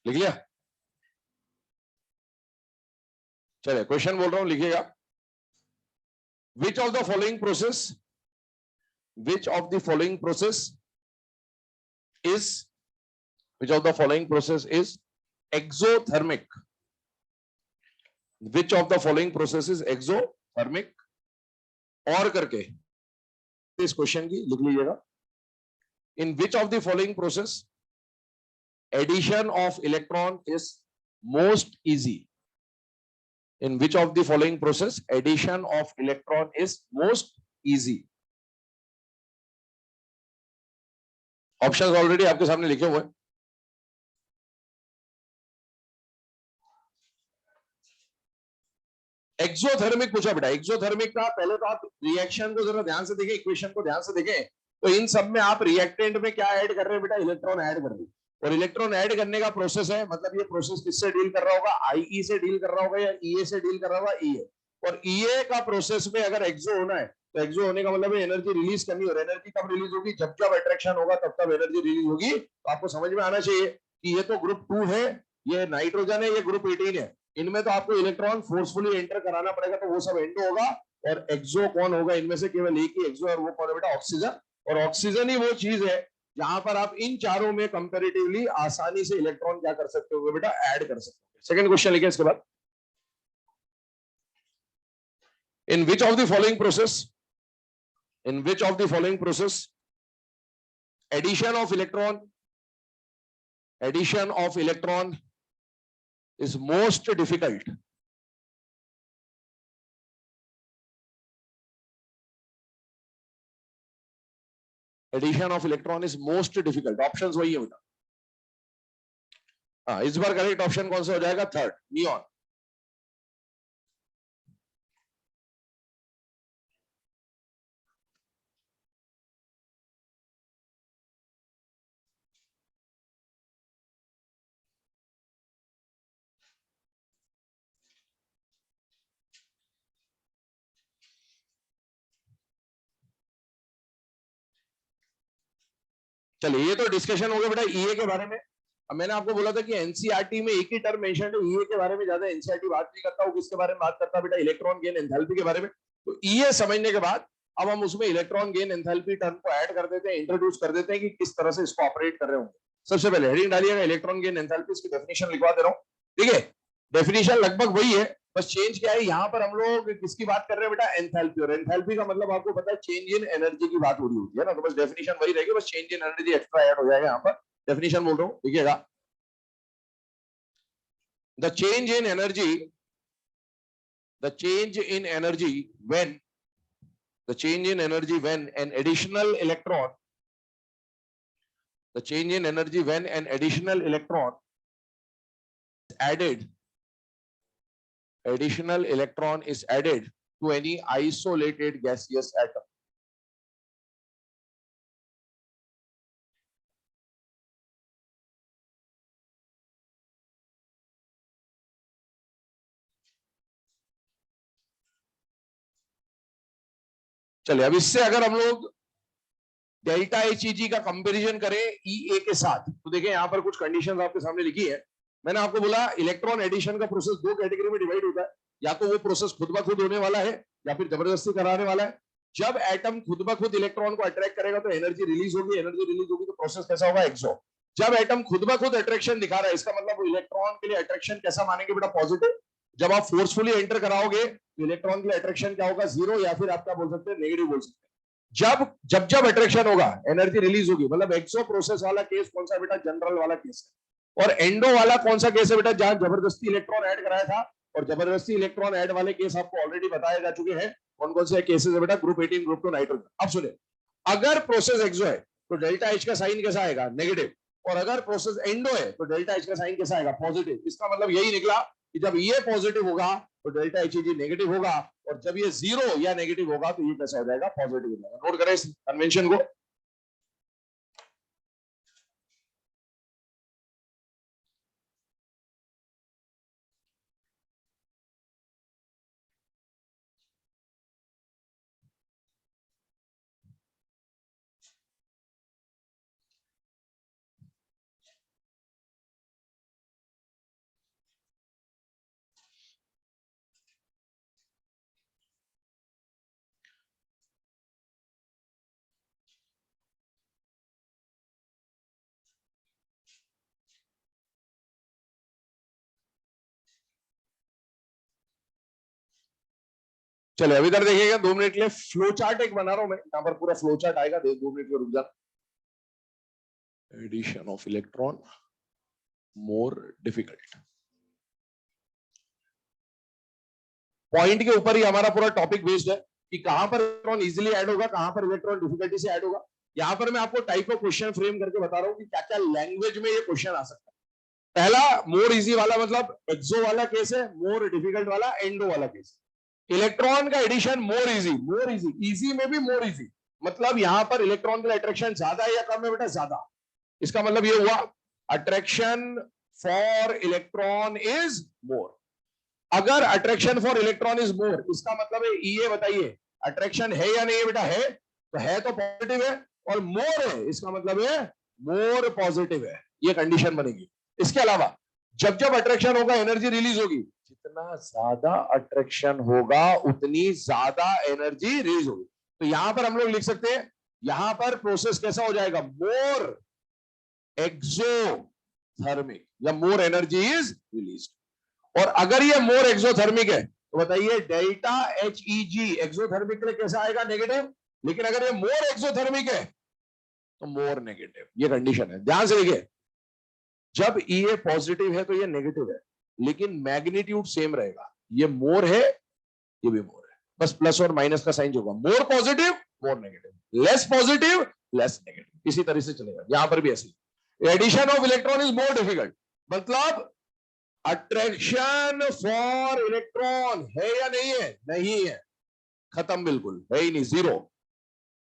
लिख लिया? चलिए क्वेश्चन बोल रहा हूं, लिखिएगा। विच of the following process, which of the following process is, which of the following process is exothermic? Which of the following process is exothermic? और करके इस क्वेश्चन की लिख लीजिएगा। In which of the following process addition of electron is most easy? In which of the following process addition of electron is most easy? Options already आपके सामने लिखे हुए हैं। एक्सोथर्मिक पूछा बेटा। एक्सोथर्मिक का पहले तो आप रिएक्शन को जरा ध्यान से देखें, इक्वेशन को ध्यान से देखें। तो इन सब में आप रिएक्टेंट में क्या ऐड कर रहे हैं बेटा? इलेक्ट्रॉन ऐड कर रहे हैं। और इलेक्ट्रॉन ऐड करने का प्रोसेस है, मतलब ये प्रोसेस किससे डील कर रहा होगा? आईई से डील कर रहा होगा या ईए से डील कर रहा होगा? ईए। और ईए का प्रोसेस में अगर एक्सो होना है तो एक्सो होने का मतलब एनर्जी रिलीज करनी, और एनर्जी कब रिलीज होगी? जब जब अट्रैक्शन होगा तब तब एनर्जी रिलीज होगी। तो आपको समझ में आना चाहिए कि ये तो ग्रुप 2 है, ये नाइट्रोजन है, ये ग्रुप 18 है। इनमें तो आपको इलेक्ट्रॉन फोर्सफुली एंटर कराना पड़ेगा, तो वो सब एंडो होगा। और एक्सो कौन होगा? इनमें से केवल एक ही एक्सो, और वो कौन है बेटा? ऑक्सीजन। और ऑक्सीजन ही वो चीज है जहां पर आप इन चारों में कंपैरेटिवली आसानी से इलेक्ट्रॉन क्या कर सकते हो बेटा? ऐड कर सकते हो। सेकंड क्वेश्चन लिखिए इसके बाद। In which of the following process, in which of the following process addition of electron, addition of electron is most difficult? Addition of electron is most difficult. Options वही है बेटा। हाँ, इस बार करेक्ट ऑप्शन कौन सा हो जाएगा? Third, neon. चलिए, ये तो डिस्कशन हो गया बेटा ईए के बारे में। अब मैंने आपको बोला था कि एनसीईआरटी में एक ही टर्म मेंशन है, ईए के बारे में ज्यादा एनसीईआरटी बात नहीं करता, वो किसके बारे में बात करता है बेटा, इलेक्ट्रॉन गेन एंथैल्पी के बारे में। तो ईए समझने के बाद अब हम उसमें इलेक्ट्रॉन गेन एंथैल्पी टर्म को ऐड कर देते हैं, इंट्रोड्यूस कर देते हैं कि किस तरह से इसको ऑपरेट कर रहे होंगे। सबसे पहले हेडिंग डालिएगा इलेक्ट्रॉन गेन एंथैल्पी, इसकी डेफिनेशन लिखवा दे रहा हूँ। ठीक है, डेफिनेशन लगभग वही है, बस चेंज क्या है, यहाँ पर हम लोग किसकी बात कर रहे हैं बेटा, एंथैल्पी। और एंथैल्पी का मतलब आपको पता है चेंज इन एनर्जी की बात हो रही होती है ना, तो बस डेफिनेशन वही रहेगी, बस change in energy extra add हो जाएगा यहाँ पर। डेफिनेशन बोल रहा हूँ, देखिएगा। The change in energy, the change in energy when the change in energy when an additional electron, the change in energy when an additional electron added, additional electron is added to any isolated gaseous atom. चलिए, अब इससे अगर हम लोग डेल्टा एचईजी का कंपैरिजन करें ईए के साथ, तो देखिए यहां पर कुछ कंडीशंस आपके सामने लिखी है। मैंने आपको बोला इलेक्ट्रॉन एडिशन का प्रोसेस दो कैटेगरी में डिवाइड होता है, या तो वो प्रोसेस खुद ब खुद होने वाला है या फिर जबरदस्ती कराने वाला है। जब एटम खुद ब खुद इलेक्ट्रॉन को अट्रैक्ट करेगा तो एनर्जी रिलीज होगी, एनर्जी रिलीज होगी तो प्रोसेस कैसा होगा, एक्सो। जब एटम खुद ब खुद अट्रैक्शन दिखा रहा है, इसका मतलब इलेक्ट्रॉन के लिए अट्रैक्शन कैसा मानेंगे बेटा, पॉजिटिव। जब आप फोर्सफुली एंटर कराओगे तो इलेक्ट्रॉन के लिए अट्रैक्शन क्या होगा, जीरो, या फिर आप क्या बोल सकते हैं, नेगेटिव बोल सकते हैं। जब जब जब अट्रैक्शन होगा एनर्जी रिलीज होगी, मतलब एक्सो प्रोसेस वाला केस कौन सा बेटा, जनरल वाला केस है। और एंडो वाला कौन सा केस है बेटा, जहां जबरदस्ती इलेक्ट्रॉन ऐड कराया था। और जबरदस्ती इलेक्ट्रॉन ऐड वाले केस आपको ऑलरेडी बताए जा चुके हैं, कौन कौन से केसेस है बेटा, ग्रुप 18, ग्रुप 2 नाइट्रोजन। अब सुने, अगर प्रोसेस एक्सो है तो डेल्टा एच का साइन कैसा आएगा, नेगेटिव। और अगर प्रोसेस एंडो है तो डेल्टा एच का साइन कैसा आएगा, पॉजिटिव। इसका मतलब यही निकला कि जब ये पॉजिटिव होगा तो डेल्टा एच नेगेटिव होगा, और जब ये जीरो या नेगेटिव होगा तो ये कैसा हो जाएगा, पॉजिटिव हो जाएगा। नोट करें इस कन्वेंशन को। चलिए, अभी इधर देखिएगा, 2 मिनट के लिए फ्लो चार्ट एक बना रहा हूं मैं, यहाँ पर पूरा फ्लो चार्ट आएगा, 2 मिनट के रुक जा। Addition of electron more difficult, point के ऊपर ही हमारा पूरा टॉपिक बेस्ड है कि कहां पर इलेक्ट्रॉन इजीली ऐड होगा, कहां पर इलेक्ट्रॉन डिफिकल्टी से ऐड होगा। यहां पर मैं आपको टाइप ऑफ क्वेश्चन फ्रेम करके बता रहा हूं कि क्या क्या लैंग्वेज में ये क्वेश्चन आ सकता है। पहला मोर इजी वाला मतलब एक्सो वाला केस है, मोर डिफिकल्ट वाला एंडो वाला केस। इलेक्ट्रॉन का addition more easy, more easy, easy में भी मोर इजी, मतलब यहां पर इलेक्ट्रॉन का अट्रैक्शन ज्यादा है या कम है बेटा, ज्यादा। इसका मतलब ये हुआ attraction for electron is more. अगर attraction for electron is more, इसका मतलब है ये बताइए अट्रैक्शन है या नहीं है बेटा, है तो है, तो पॉजिटिव है। और मोर है, इसका मतलब है मोर पॉजिटिव है, ये कंडीशन बनेगी। इसके अलावा जब जब अट्रैक्शन होगा एनर्जी रिलीज होगी, जितना ज्यादा अट्रैक्शन होगा उतनी ज्यादा एनर्जी रिलीज होगी। तो यहां पर हम लोग लिख सकते हैं, यहां पर प्रोसेस कैसा हो जाएगा, मोर एक्सोथर्मिक, या मोर एनर्जी इज रिलीज। और अगर ये मोर एक्सोथर्मिक है तो बताइए डेल्टा एच ई जी एक्सोथर्मिक के लिए कैसा आएगा, नेगेटिव। लेकिन अगर ये मोर एक्सोथर्मिक है तो मोर नेगेटिव, ये कंडीशन है, ध्यान से देखिए। जब ई पॉजिटिव है तो ये नेगेटिव है, लेकिन मैग्नीट्यूड सेम रहेगा, ये मोर है ये भी मोर है, बस प्लस और माइनस का साइन जो होगा, more positive more negative, less positive less negative, इसी तरह से चलेगा। यहां पर भी ऐसे addition of electron is more difficult, मतलब अट्रैक्शन फॉर इलेक्ट्रॉन है या नहीं है, नहीं है, खत्म, बिल्कुल है ही नहीं, जीरो।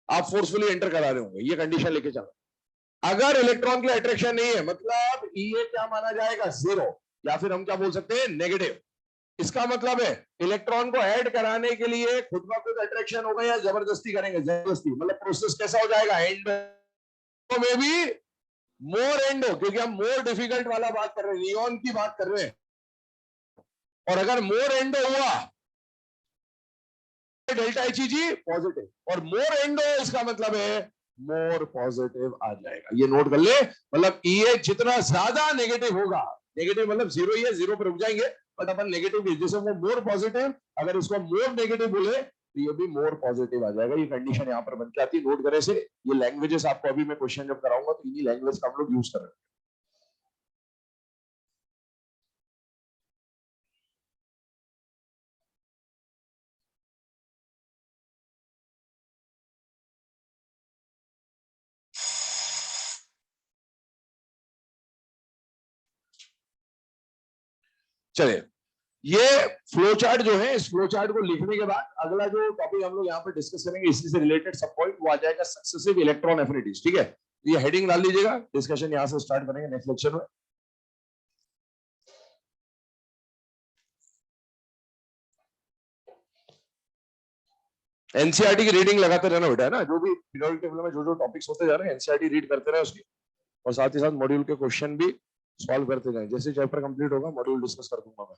आप फोर्सफुली एंटर करा रहे होंगे, ये कंडीशन लेके चलो। अगर इलेक्ट्रॉन के लिए अट्रैक्शन नहीं है मतलब ये क्या माना जाएगा, जीरो, या फिर हम क्या बोल सकते हैं, नेगेटिव। इसका मतलब है इलेक्ट्रॉन को ऐड कराने के लिए खुद ब खुद अट्रैक्शन होगा या जबरदस्ती करेंगे, जबरदस्ती, मतलब प्रोसेस कैसा हो जाएगा, एंड में भी मोर एंडो, क्योंकि हम मोर डिफिकल्ट वाला बात कर रहे हैं, नियॉन की बात कर रहे हैं। और अगर मोर एंडो हुआ डेल्टा एचईजी पॉजिटिव, और मोर एंडो इसका मतलब है मोर पॉजिटिव आ जाएगा। ये नोट कर ले, मतलब ये जितना ज्यादा नेगेटिव होगा, नेगेटिव मतलब जीरो ही है, जीरो पे रुक जाएंगे, बट अपन नेगेटिव जैसे वो मोर पॉजिटिव, अगर इसको मोर नेगेटिव बोले तो ये भी मोर पॉजिटिव आ जाएगा। ये कंडीशन यहाँ पर बन के आती है। नोट करे से ये लैंग्वेजेस आपको अभी मैं क्वेश्चन जब कराऊंगा तो इन्हीं लैंग्वेज का हम लोग यूज कर रहे हैं। चलिए, ये फ्लो चार्ट जो है, इस फ्लो चार्ट को लिखने के बाद अगला जो टॉपिक हम लोग यहाँ पर डिस्कस करेंगे इसी से रिलेटेड सब पॉइंट, वो आ जाएगा सक्सेसिव इलेक्ट्रॉन एफिनिटीज। ठीक है, ये हेडिंग डाल लीजिएगा, डिस्कशन यहाँ से स्टार्ट करेंगे नेक्स्ट लेक्चर में। एनसीईआरटी की रीडिंग लगाते रहना बेटा, है ना, जो भी पीरियोडिक टेबल में जो जो टॉपिक्स होते जा रहे हैं एनसीईआरटी रीड करते रहे उसकी, और साथ ही साथ मॉड्यूल के क्वेश्चन भी सॉल्व करते जाएं। जैसे चैप्टर कंप्लीट होगा मॉड्यूल डिस्कस कर दूंगा मैं।